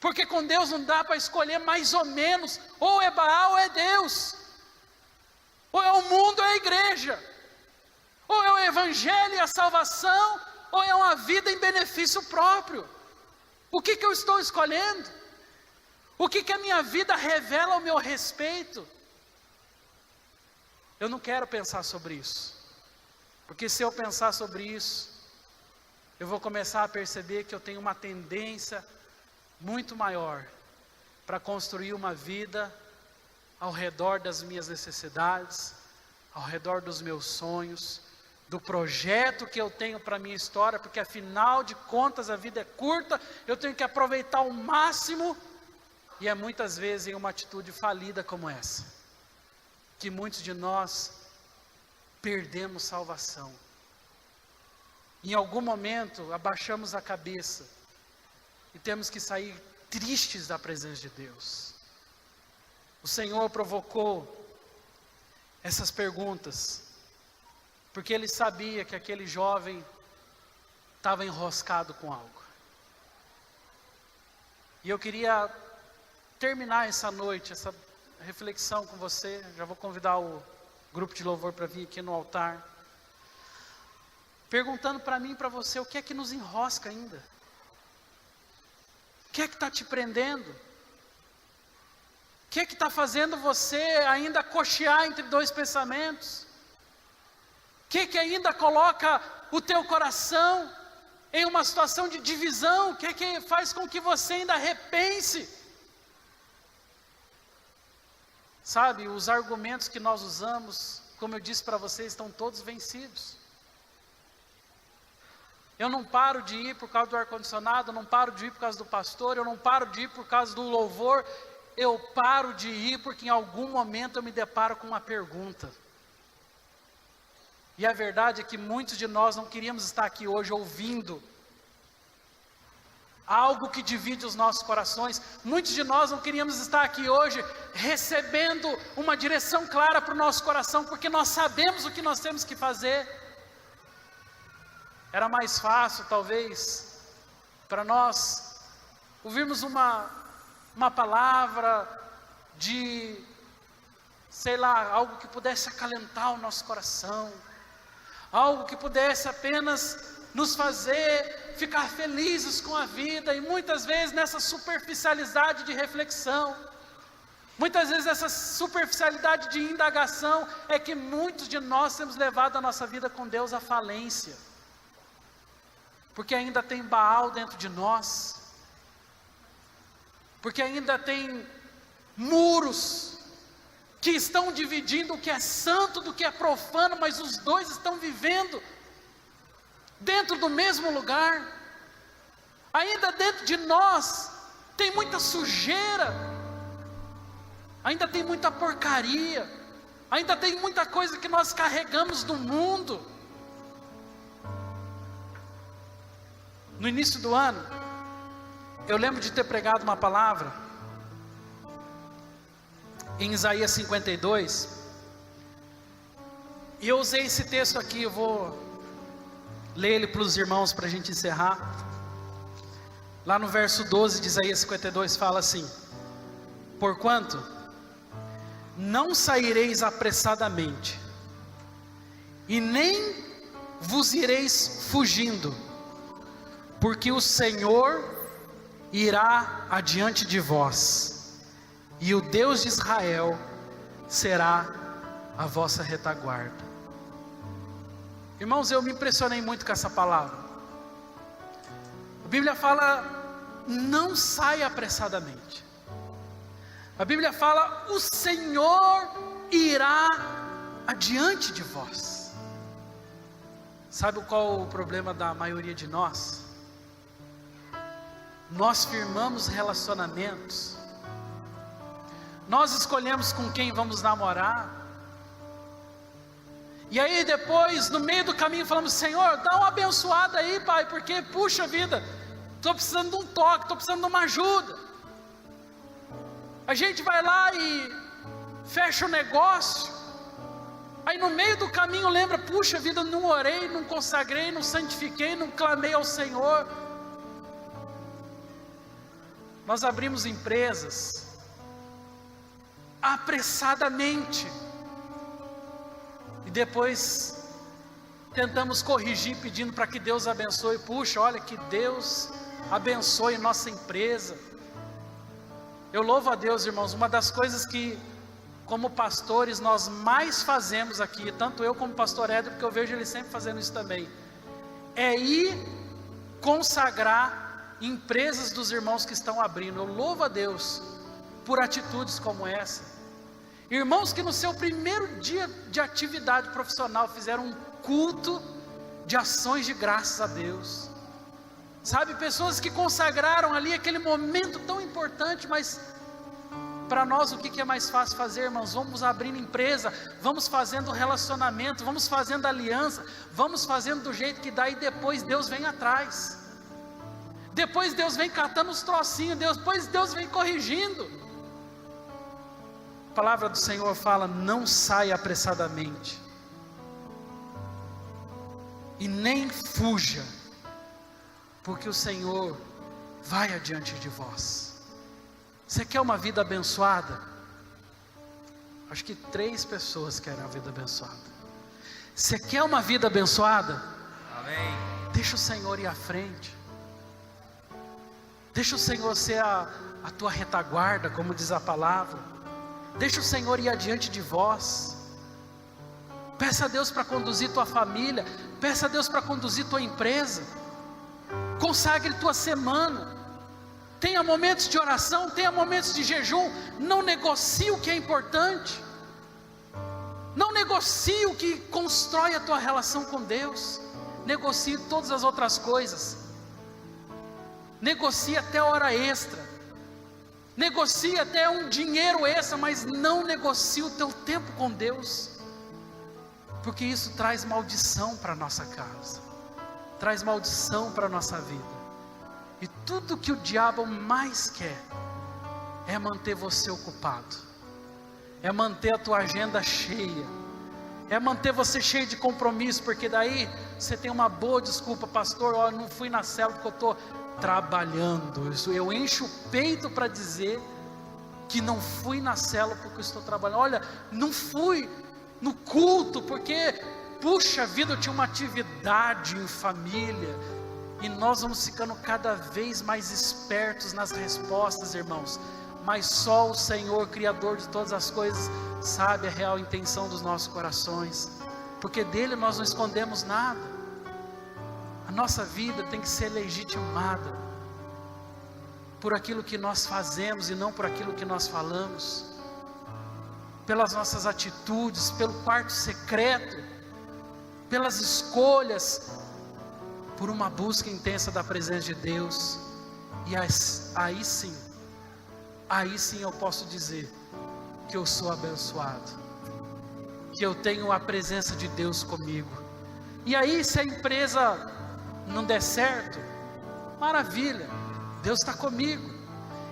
Porque com Deus não dá para escolher mais ou menos, ou é Baal ou é Deus. Ou é o mundo ou é a igreja. Ou é o evangelho e a salvação, ou é uma vida em benefício próprio. O que eu estou escolhendo? O que a minha vida revela ao meu respeito? Eu não quero pensar sobre isso, porque se eu pensar sobre isso, eu vou começar a perceber que eu tenho uma tendência muito maior para construir uma vida ao redor das minhas necessidades, ao redor dos meus sonhos, do projeto que eu tenho para a minha história, porque afinal de contas a vida é curta, eu tenho que aproveitar ao máximo, e é muitas vezes em uma atitude falida como essa, que muitos de nós perdemos salvação. Em algum momento abaixamos a cabeça, e temos que sair tristes da presença de Deus. O Senhor provocou essas perguntas, porque ele sabia que aquele jovem estava enroscado com algo. E eu queria terminar essa noite, essa reflexão com você. Já vou convidar o grupo de louvor para vir aqui no altar, perguntando para mim e para você, o que é que nos enrosca ainda? O que é que está te prendendo? O que é que está fazendo você ainda cochear entre dois pensamentos? O que é que ainda coloca o teu coração em uma situação de divisão? O que é que faz com que você ainda repense? Sabe, os argumentos que nós usamos, como eu disse para vocês, estão todos vencidos. Eu não paro de ir por causa do ar-condicionado, eu não paro de ir por causa do pastor, eu não paro de ir por causa do louvor, eu paro de ir porque em algum momento eu me deparo com uma pergunta. E a verdade é que muitos de nós não queríamos estar aqui hoje ouvindo algo que divide os nossos corações. Muitos de nós não queríamos estar aqui hoje recebendo uma direção clara para o nosso coração, porque nós sabemos o que nós temos que fazer. Era mais fácil, talvez, para nós ouvirmos uma palavra de, sei lá, algo que pudesse acalentar o nosso coração, algo que pudesse apenas nos fazer ficar felizes com a vida, e muitas vezes nessa superficialidade de reflexão, muitas vezes essa superficialidade de indagação, é que muitos de nós temos levado a nossa vida com Deus à falência, porque ainda tem Baal dentro de nós, porque ainda tem muros que estão dividindo o que é santo do que é profano, mas os dois estão vivendo dentro do mesmo lugar. Ainda dentro de nós tem muita sujeira, ainda tem muita porcaria, ainda tem muita coisa que nós carregamos do mundo. No início do ano, eu lembro de ter pregado uma palavra em Isaías 52, e eu usei esse texto aqui. Eu vou ler ele para os irmãos para a gente encerrar. Lá no verso 12 de Isaías 52 fala assim: porquanto não saireis apressadamente, e nem vos ireis fugindo, porque o Senhor irá adiante de vós, e o Deus de Israel será a vossa retaguarda. Irmãos, eu me impressionei muito com essa palavra. A Bíblia fala, não saia apressadamente. A Bíblia fala, o Senhor irá adiante de vós. Sabe qual o problema da maioria de nós? Nós firmamos relacionamentos, nós escolhemos com quem vamos namorar, e aí depois, no meio do caminho, falamos: Senhor, dá uma abençoada aí, Pai, porque, puxa vida, estou precisando de um toque, estou precisando de uma ajuda. A gente vai lá e fecha o negócio, aí no meio do caminho lembra: puxa vida, não orei, não consagrei, não santifiquei, não clamei ao Senhor. Nós abrimos empresas apressadamente, e depois tentamos corrigir pedindo para que Deus abençoe. Puxa, olha, que Deus abençoe nossa empresa. Eu louvo a Deus, irmãos. Uma das coisas que, como pastores, nós mais fazemos aqui, tanto eu como o pastor Éder, porque eu vejo ele sempre fazendo isso também, é ir consagrar empresas dos irmãos que estão abrindo. Eu louvo a Deus por atitudes como essa. Irmãos que no seu primeiro dia de atividade profissional fizeram um culto de ações de graças a Deus. Sabe, pessoas que consagraram ali aquele momento tão importante. Mas para nós o que é mais fácil fazer, irmãos? Vamos abrindo empresa, vamos fazendo relacionamento, vamos fazendo aliança, vamos fazendo do jeito que dá, e depois Deus vem atrás. Depois Deus vem catando os trocinhos, depois Deus vem corrigindo. palavra do Senhor fala: não saia apressadamente, e nem fuja, porque o Senhor vai adiante de vós. Você quer uma vida abençoada? Acho que 3 pessoas querem a vida abençoada. Você quer uma vida abençoada? Amém. Deixa o Senhor ir à frente. Deixa o Senhor ser a tua retaguarda, como diz a palavra. Deixa o Senhor ir adiante de vós. Peça a Deus para conduzir tua família. Peça a Deus para conduzir tua empresa. Consagre tua semana. Tenha momentos de oração, tenha momentos de jejum. Não negocie o que é importante. Não negocie o que constrói a tua relação com Deus. Negocie todas as outras coisas. Negocie até hora extra. Negocie até um dinheiro extra, mas não negocie o teu tempo com Deus. Porque isso traz maldição para a nossa casa. Traz maldição para a nossa vida. E tudo que o diabo mais quer é manter você ocupado, é manter a tua agenda cheia, é manter você cheio de compromisso, porque daí você tem uma boa desculpa: pastor, eu não fui na célula porque eu estou trabalhando. Eu encho o peito para dizer que não fui na célula porque eu estou trabalhando. Olha, não fui no culto porque, puxa vida, eu tinha uma atividade em família. E nós vamos ficando cada vez mais espertos nas respostas, irmãos. Mas só o Senhor, Criador de todas as coisas, sabe a real intenção dos nossos corações. Porque dele nós não escondemos nada. A nossa vida tem que ser legitimada por aquilo que nós fazemos e não por aquilo que nós falamos. Pelas nossas atitudes, pelo quarto secreto, pelas escolhas, por uma busca intensa da presença de Deus. E aí sim eu posso dizer que eu sou abençoado, que eu tenho a presença de Deus comigo. E aí, se a empresa não der certo, maravilha, Deus está comigo.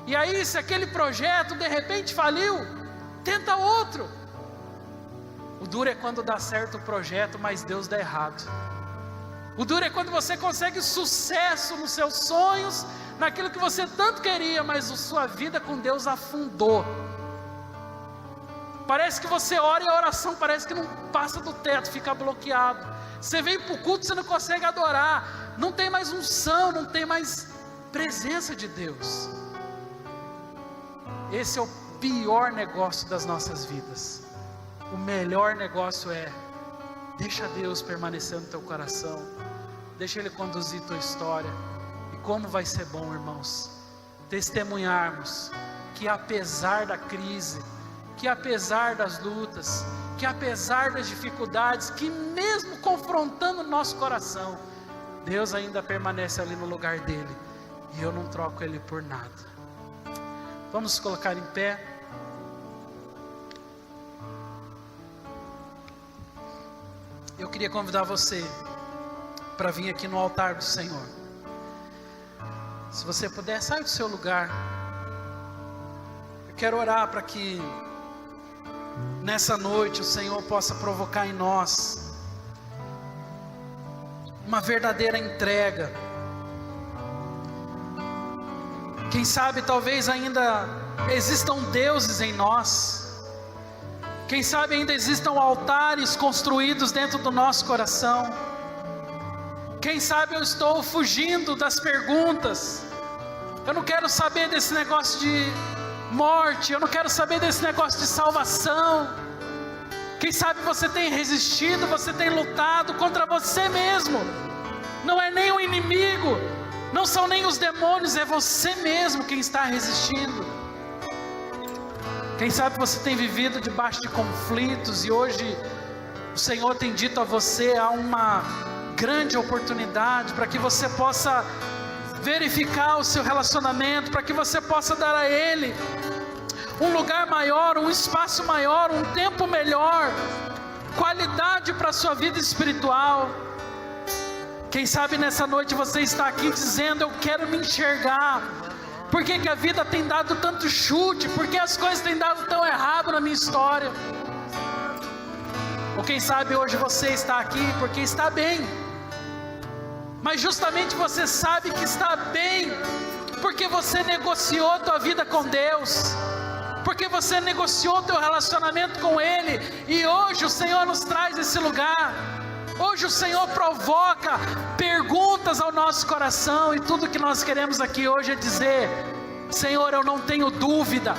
E aí, se aquele projeto de repente faliu, tenta outro. O duro é quando dá certo o projeto, mas Deus dá errado. O duro é quando você consegue sucesso nos seus sonhos, naquilo que você tanto queria, mas a sua vida com Deus afundou. Parece que você ora e a oração parece que não passa do teto, fica bloqueado. Você vem para o culto, você não consegue adorar, não tem mais unção, não tem mais presença de Deus. Esse é o pior negócio das nossas vidas. O melhor negócio é: deixa Deus permanecer no teu coração, deixa Ele conduzir tua história. E como vai ser bom, irmãos, testemunharmos que apesar da crise, que apesar das lutas, que apesar das dificuldades, que mesmo confrontando o nosso coração, Deus ainda permanece ali no lugar dele, e eu não troco Ele por nada. Vamos nos colocar em pé. Eu queria convidar você para vir aqui no altar do Senhor. Se você puder, sai do seu lugar. Eu quero orar para que nessa noite o Senhor possa provocar em nós uma verdadeira entrega. Quem sabe talvez ainda existam deuses em nós. Quem sabe ainda existam altares construídos dentro do nosso coração. Quem sabe eu estou fugindo das perguntas. Eu não quero saber desse negócio de morte. Eu não quero saber desse negócio de salvação. Quem sabe você tem resistido, você tem lutado contra você mesmo. Não é nem o inimigo, não são nem os demônios, é você mesmo quem está resistindo. Quem sabe você tem vivido debaixo de conflitos e hoje o Senhor tem dito a você: há uma grande oportunidade para que você possa verificar o seu relacionamento, para que você possa dar a Ele um lugar maior, um espaço maior, um tempo melhor, qualidade para a sua vida espiritual. Quem sabe nessa noite você está aqui dizendo: eu quero me enxergar Por que que a vida tem dado tanto chute? Por que as coisas têm dado tão errado na minha história? Ou quem sabe hoje você está aqui porque está bem, mas justamente você sabe que está bem porque você negociou a tua vida com Deus, porque você negociou o teu relacionamento com Ele, e hoje o Senhor nos traz esse lugar. Hoje o Senhor provoca perguntas ao nosso coração, e tudo que nós queremos aqui hoje é dizer: Senhor, eu não tenho dúvida,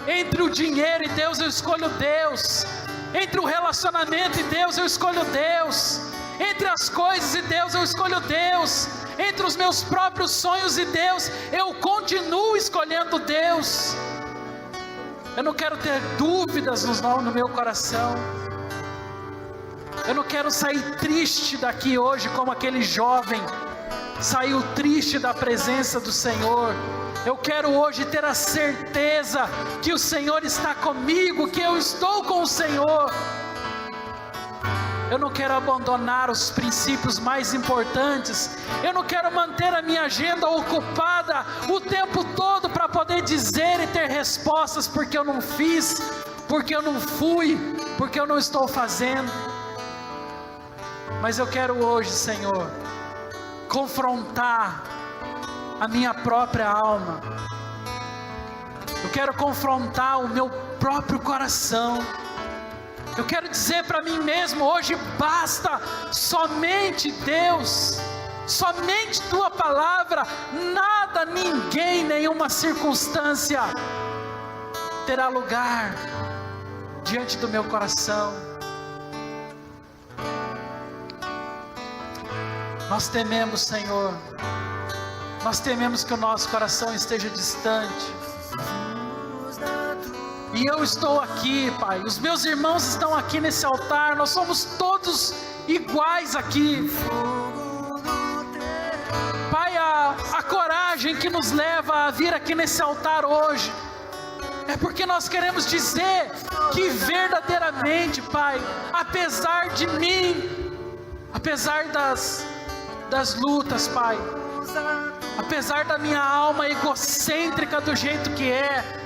entre o dinheiro e Deus eu escolho Deus, entre o relacionamento e Deus eu escolho Deus, entre as coisas e Deus eu escolho Deus, entre os meus próprios sonhos e Deus eu continuo escolhendo Deus. Eu não quero ter dúvidas no meu coração. Eu não quero sair triste daqui hoje como aquele jovem saiu triste da presença do Senhor. Eu quero hoje ter a certeza que o Senhor está comigo, que eu estou com o Senhor. Eu não quero abandonar os princípios mais importantes. Eu não quero manter a minha agenda ocupada o tempo todo para poder dizer e ter respostas porque eu não fiz, porque eu não fui, porque eu não estou fazendo. Mas eu quero hoje, Senhor, confrontar a minha própria alma. Eu quero confrontar o meu próprio coração. Eu quero dizer para mim mesmo hoje: basta somente Deus, somente Tua palavra, nada, ninguém, nenhuma circunstância terá lugar diante do meu coração. Nós tememos, Senhor, nós tememos que o nosso coração esteja distante. E eu estou aqui, Pai, os meus irmãos estão aqui nesse altar, nós somos todos iguais aqui. Pai, a coragem que nos leva a vir aqui nesse altar hoje é porque nós queremos dizer que verdadeiramente, Pai, apesar de mim, apesar das lutas, Pai, apesar da minha alma egocêntrica do jeito que é,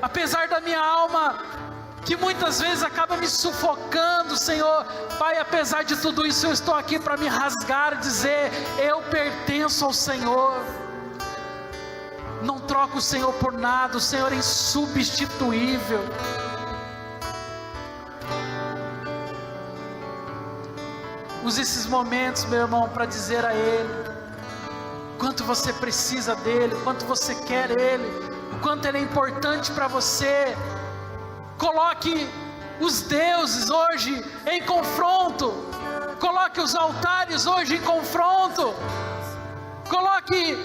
apesar da minha alma que muitas vezes acaba me sufocando, Senhor, Pai, apesar de tudo isso, eu estou aqui para me rasgar e dizer: eu pertenço ao Senhor. Não troco o Senhor por nada, o Senhor é insubstituível. Use esses momentos, meu irmão, para dizer a Ele quanto você precisa dEle, quanto você quer Ele, o quanto Ele é importante para você. Coloque os deuses hoje em confronto, coloque os altares hoje em confronto, coloque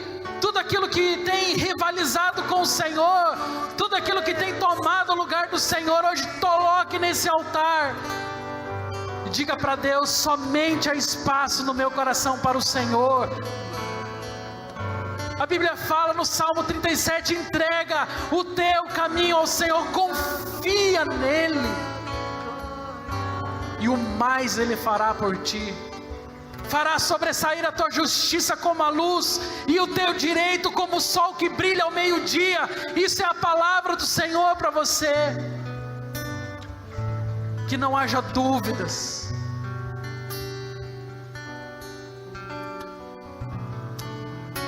tudo aquilo que tem rivalizado com o Senhor, tudo aquilo que tem tomado o lugar do Senhor, hoje coloque nesse altar. E diga para Deus: somente há espaço no meu coração para o Senhor. A Bíblia fala no Salmo 37, entrega o teu caminho ao Senhor, confia nele, e o mais Ele fará por ti. Fará sobressair a tua justiça como a luz, e o teu direito como o sol que brilha ao meio-dia. Isso é a palavra do Senhor para você. Que não haja dúvidas.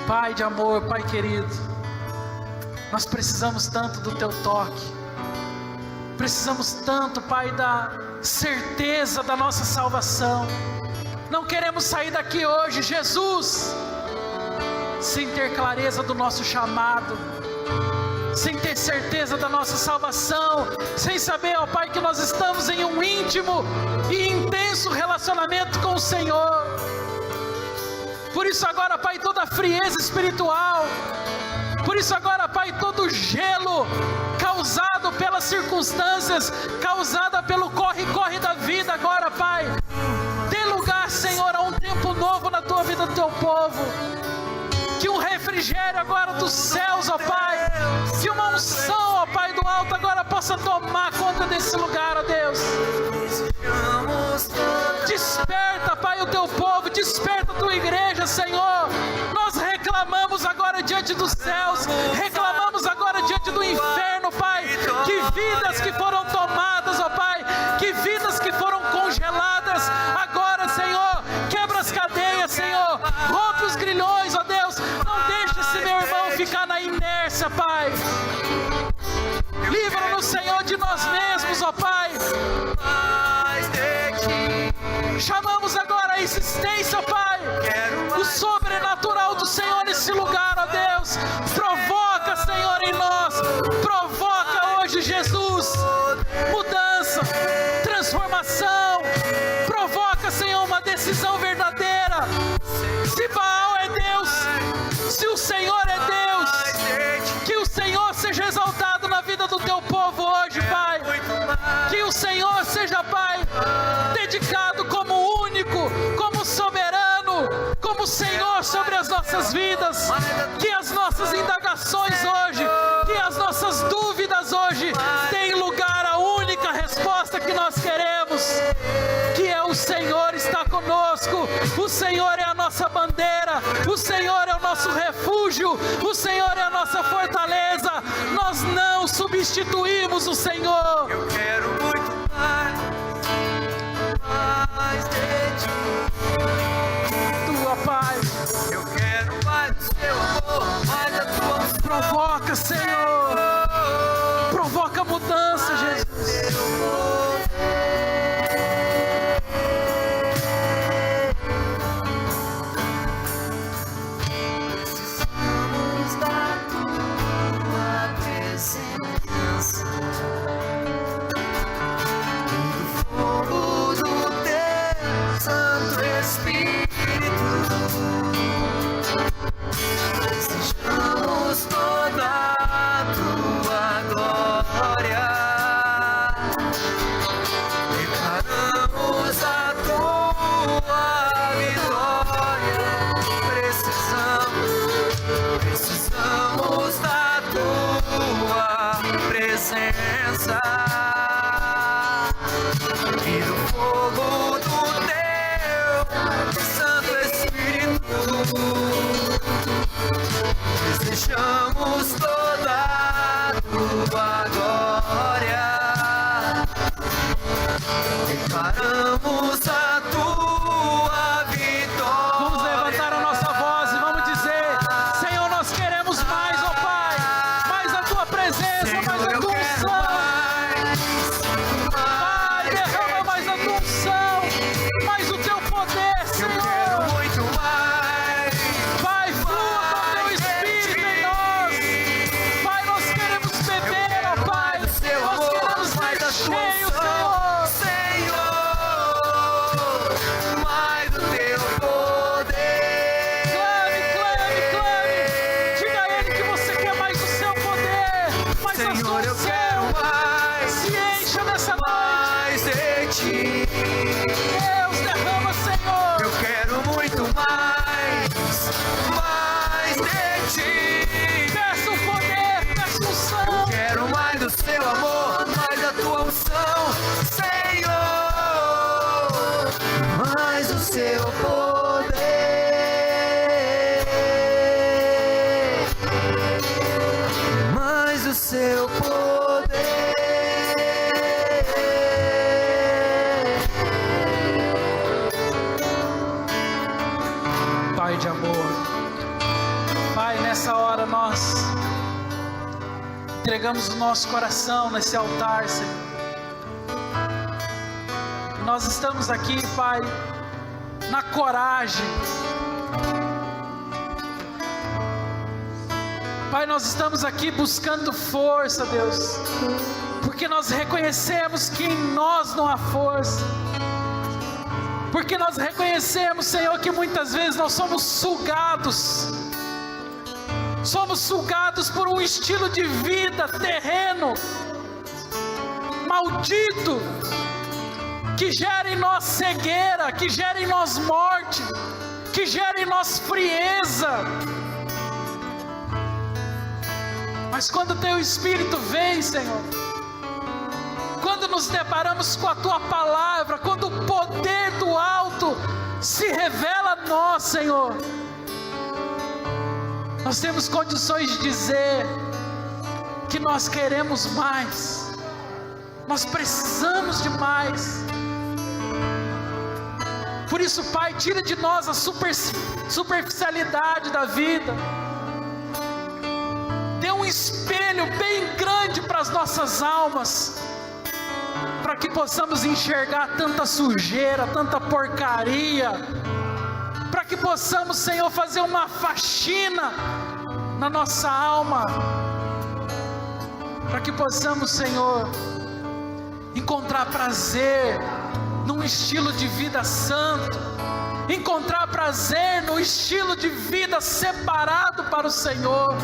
Pai de amor, Pai querido, nós precisamos tanto do Teu toque, precisamos tanto, Pai, da certeza da nossa salvação. Não queremos sair daqui hoje, Jesus, sem ter clareza do nosso chamado, sem ter certeza da nossa salvação, sem saber, ó Pai, que nós estamos em um íntimo e intenso relacionamento com o Senhor. Por isso agora, Pai, toda a frieza espiritual, por isso agora, Pai, todo o gelo causado pelas circunstâncias, causada pelo corre-corre da vida agora, Pai, dê lugar, Senhor, a um tempo novo na Tua vida, do Teu povo. Que um refrigério agora dos céus, ó Pai, que uma unção, ó Pai, do alto agora possa tomar conta desse lugar, ó Deus. Desperta, Pai, o Teu povo, desperta a Tua igreja, Senhor. Nós reclamamos agora diante do dos céus. Reclamamos agora diante do inferno, Pai, que vidas que foram tomadas, ó Pai, que vidas que foram congeladas, agora, Senhor, quebra as cadeias, Senhor, rompe os grilhões, ó Deus, não deixe esse meu irmão ficar na inércia, Pai. Livra-nos, Senhor, de nós mesmos, ó Pai. Chamamos agora a existência, ó Pai, o sobrenatural do Senhor nesse lugar, ó Deus. Provoca, Senhor, em nós, provoca hoje, Jesus, mudança, transformação, provoca, Senhor, uma decisão verdadeira. Se Baal é Deus, se o Senhor é Deus, que o Senhor seja exaltado na vida do teu povo hoje, Pai. Que o Senhor seja, Pai, dedicado como único, como soberano, como Senhor sobre as nossas vidas. Que as nossas indagações hoje, que as nossas dúvidas hoje deem lugar à única resposta que nós queremos, que é o Senhor está conosco, o Senhor é a nossa bandeira, o Senhor é o nosso refúgio, o Senhor é a nossa fortaleza. Nós não substituímos o Senhor. Eu quero muito mais de ti. Tua paz. Eu quero mais do teu amor, mais da tua unção. Provoca, Senhor. Provoca mudança, Jesus. Precisamos da tua presença, do fogo do teu Santo Espírito. Desejamos toda a tua glória, declaramos a tua vitória. Precisamos da tua presença e do fogo do teu Santo Espírito. Desejamos toda a tua glória, declaramos a tua vitória. Vamos levantar a nossa voz e vamos dizer: Senhor, nós queremos mais, ó Pai, mais a tua presença, Senhor, mais a eu tua quero unção. Pai, derrama mais a tua unção, mais o teu poder, Eu Senhor. quero muito mais. Pai, flua com teu Espírito em nós. Pai, nós queremos beber, ó Pai. Nós queremos ser cheios, Senhor. Senhor, mais do teu poder. Clame, clame, clame. Diga a Ele que você quer mais do seu poder, mais da sua Senhor, eu quero unção. mais, Se encha nessa noite. mais de ti. Deus, derrama, Senhor. Eu quero muito mais de ti. Peça o poder, peça a unção. Quero mais do seu amor, mais da tua unção, Senhor, mais do seu poder, mais do seu poder. Pai de amor, Pai, nessa hora nós entregamos o nosso coração nesse altar, Senhor. E nós estamos aqui, Pai, na coragem. Pai, nós estamos aqui buscando força, Deus, porque nós reconhecemos que em nós não há força. Porque nós reconhecemos, Senhor, que muitas vezes nós somos sugados por um estilo de vida terreno, maldito, que gera em nós cegueira, que gera em nós morte, que gera em nós frieza. Mas quando o Teu Espírito vem, Senhor, quando nos deparamos com a Tua Palavra, quando o poder do alto se revela a nós, Senhor, Nós temos condições de dizer que nós queremos mais, nós precisamos de mais. Por isso, Pai, tira de nós a superficialidade da vida, dê um espelho bem grande para as nossas almas, para que possamos enxergar tanta sujeira, tanta porcaria, para que possamos, Senhor, fazer uma faxina na nossa alma, para que possamos, Senhor, encontrar prazer num estilo de vida santo, encontrar prazer no estilo de vida separado para o Senhor,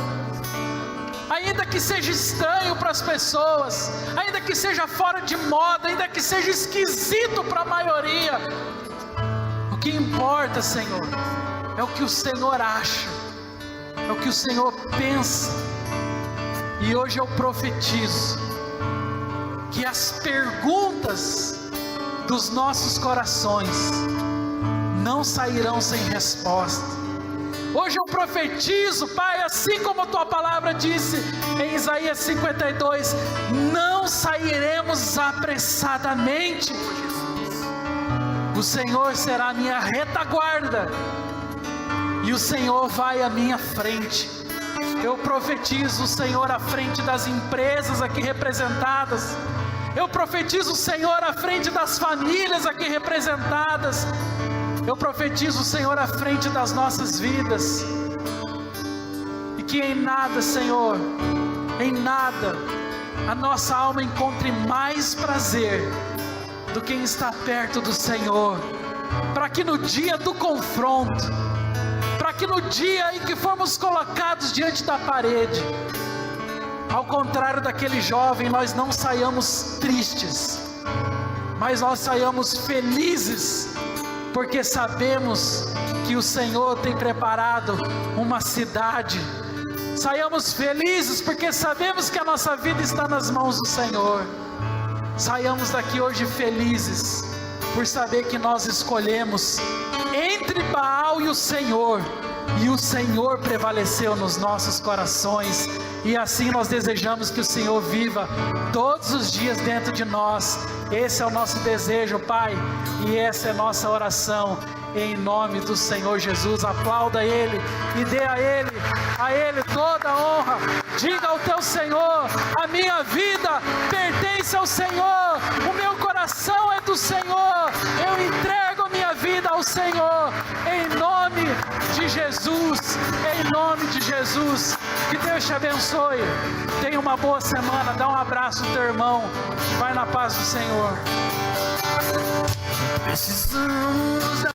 ainda que seja estranho para as pessoas, ainda que seja fora de moda, ainda que seja esquisito para a maioria. O que importa, Senhor, é o que o Senhor acha, é o que o Senhor pensa. E hoje eu profetizo que as perguntas dos nossos corações não sairão sem resposta. Hoje eu profetizo, Pai, assim como a Tua palavra disse em Isaías 52, não sairemos apressadamente. O Senhor será a minha retaguarda, e o Senhor vai à minha frente. Eu profetizo o Senhor à frente das empresas aqui representadas. Eu profetizo o Senhor à frente das famílias aqui representadas. Eu profetizo o Senhor à frente das nossas vidas. E que em nada, Senhor, em nada, a nossa alma encontre mais prazer do que em estar perto do Senhor. Para que no dia do confronto, para que no dia em que formos colocados diante da parede, ao contrário daquele jovem, nós não saiamos tristes, mas nós saiamos felizes, porque sabemos que o Senhor tem preparado uma cidade. Saiamos felizes porque sabemos que a nossa vida está nas mãos do Senhor. Saiamos daqui hoje felizes, por saber que nós escolhemos entre Baal e o Senhor prevaleceu nos nossos corações, e assim nós desejamos que o Senhor viva todos os dias dentro de nós. Esse é o nosso desejo, Pai, e essa é a nossa oração, em nome do Senhor Jesus. Aplauda Ele e dê a Ele toda a honra. Diga ao teu Senhor: a minha vida pertence ao Senhor, o meu coração é do Senhor, eu entrego a minha vida ao Senhor, em nome de Jesus, em nome de Jesus. Que Deus te abençoe, tenha uma boa semana, dá um abraço no teu irmão, vai na paz do Senhor. Precisamos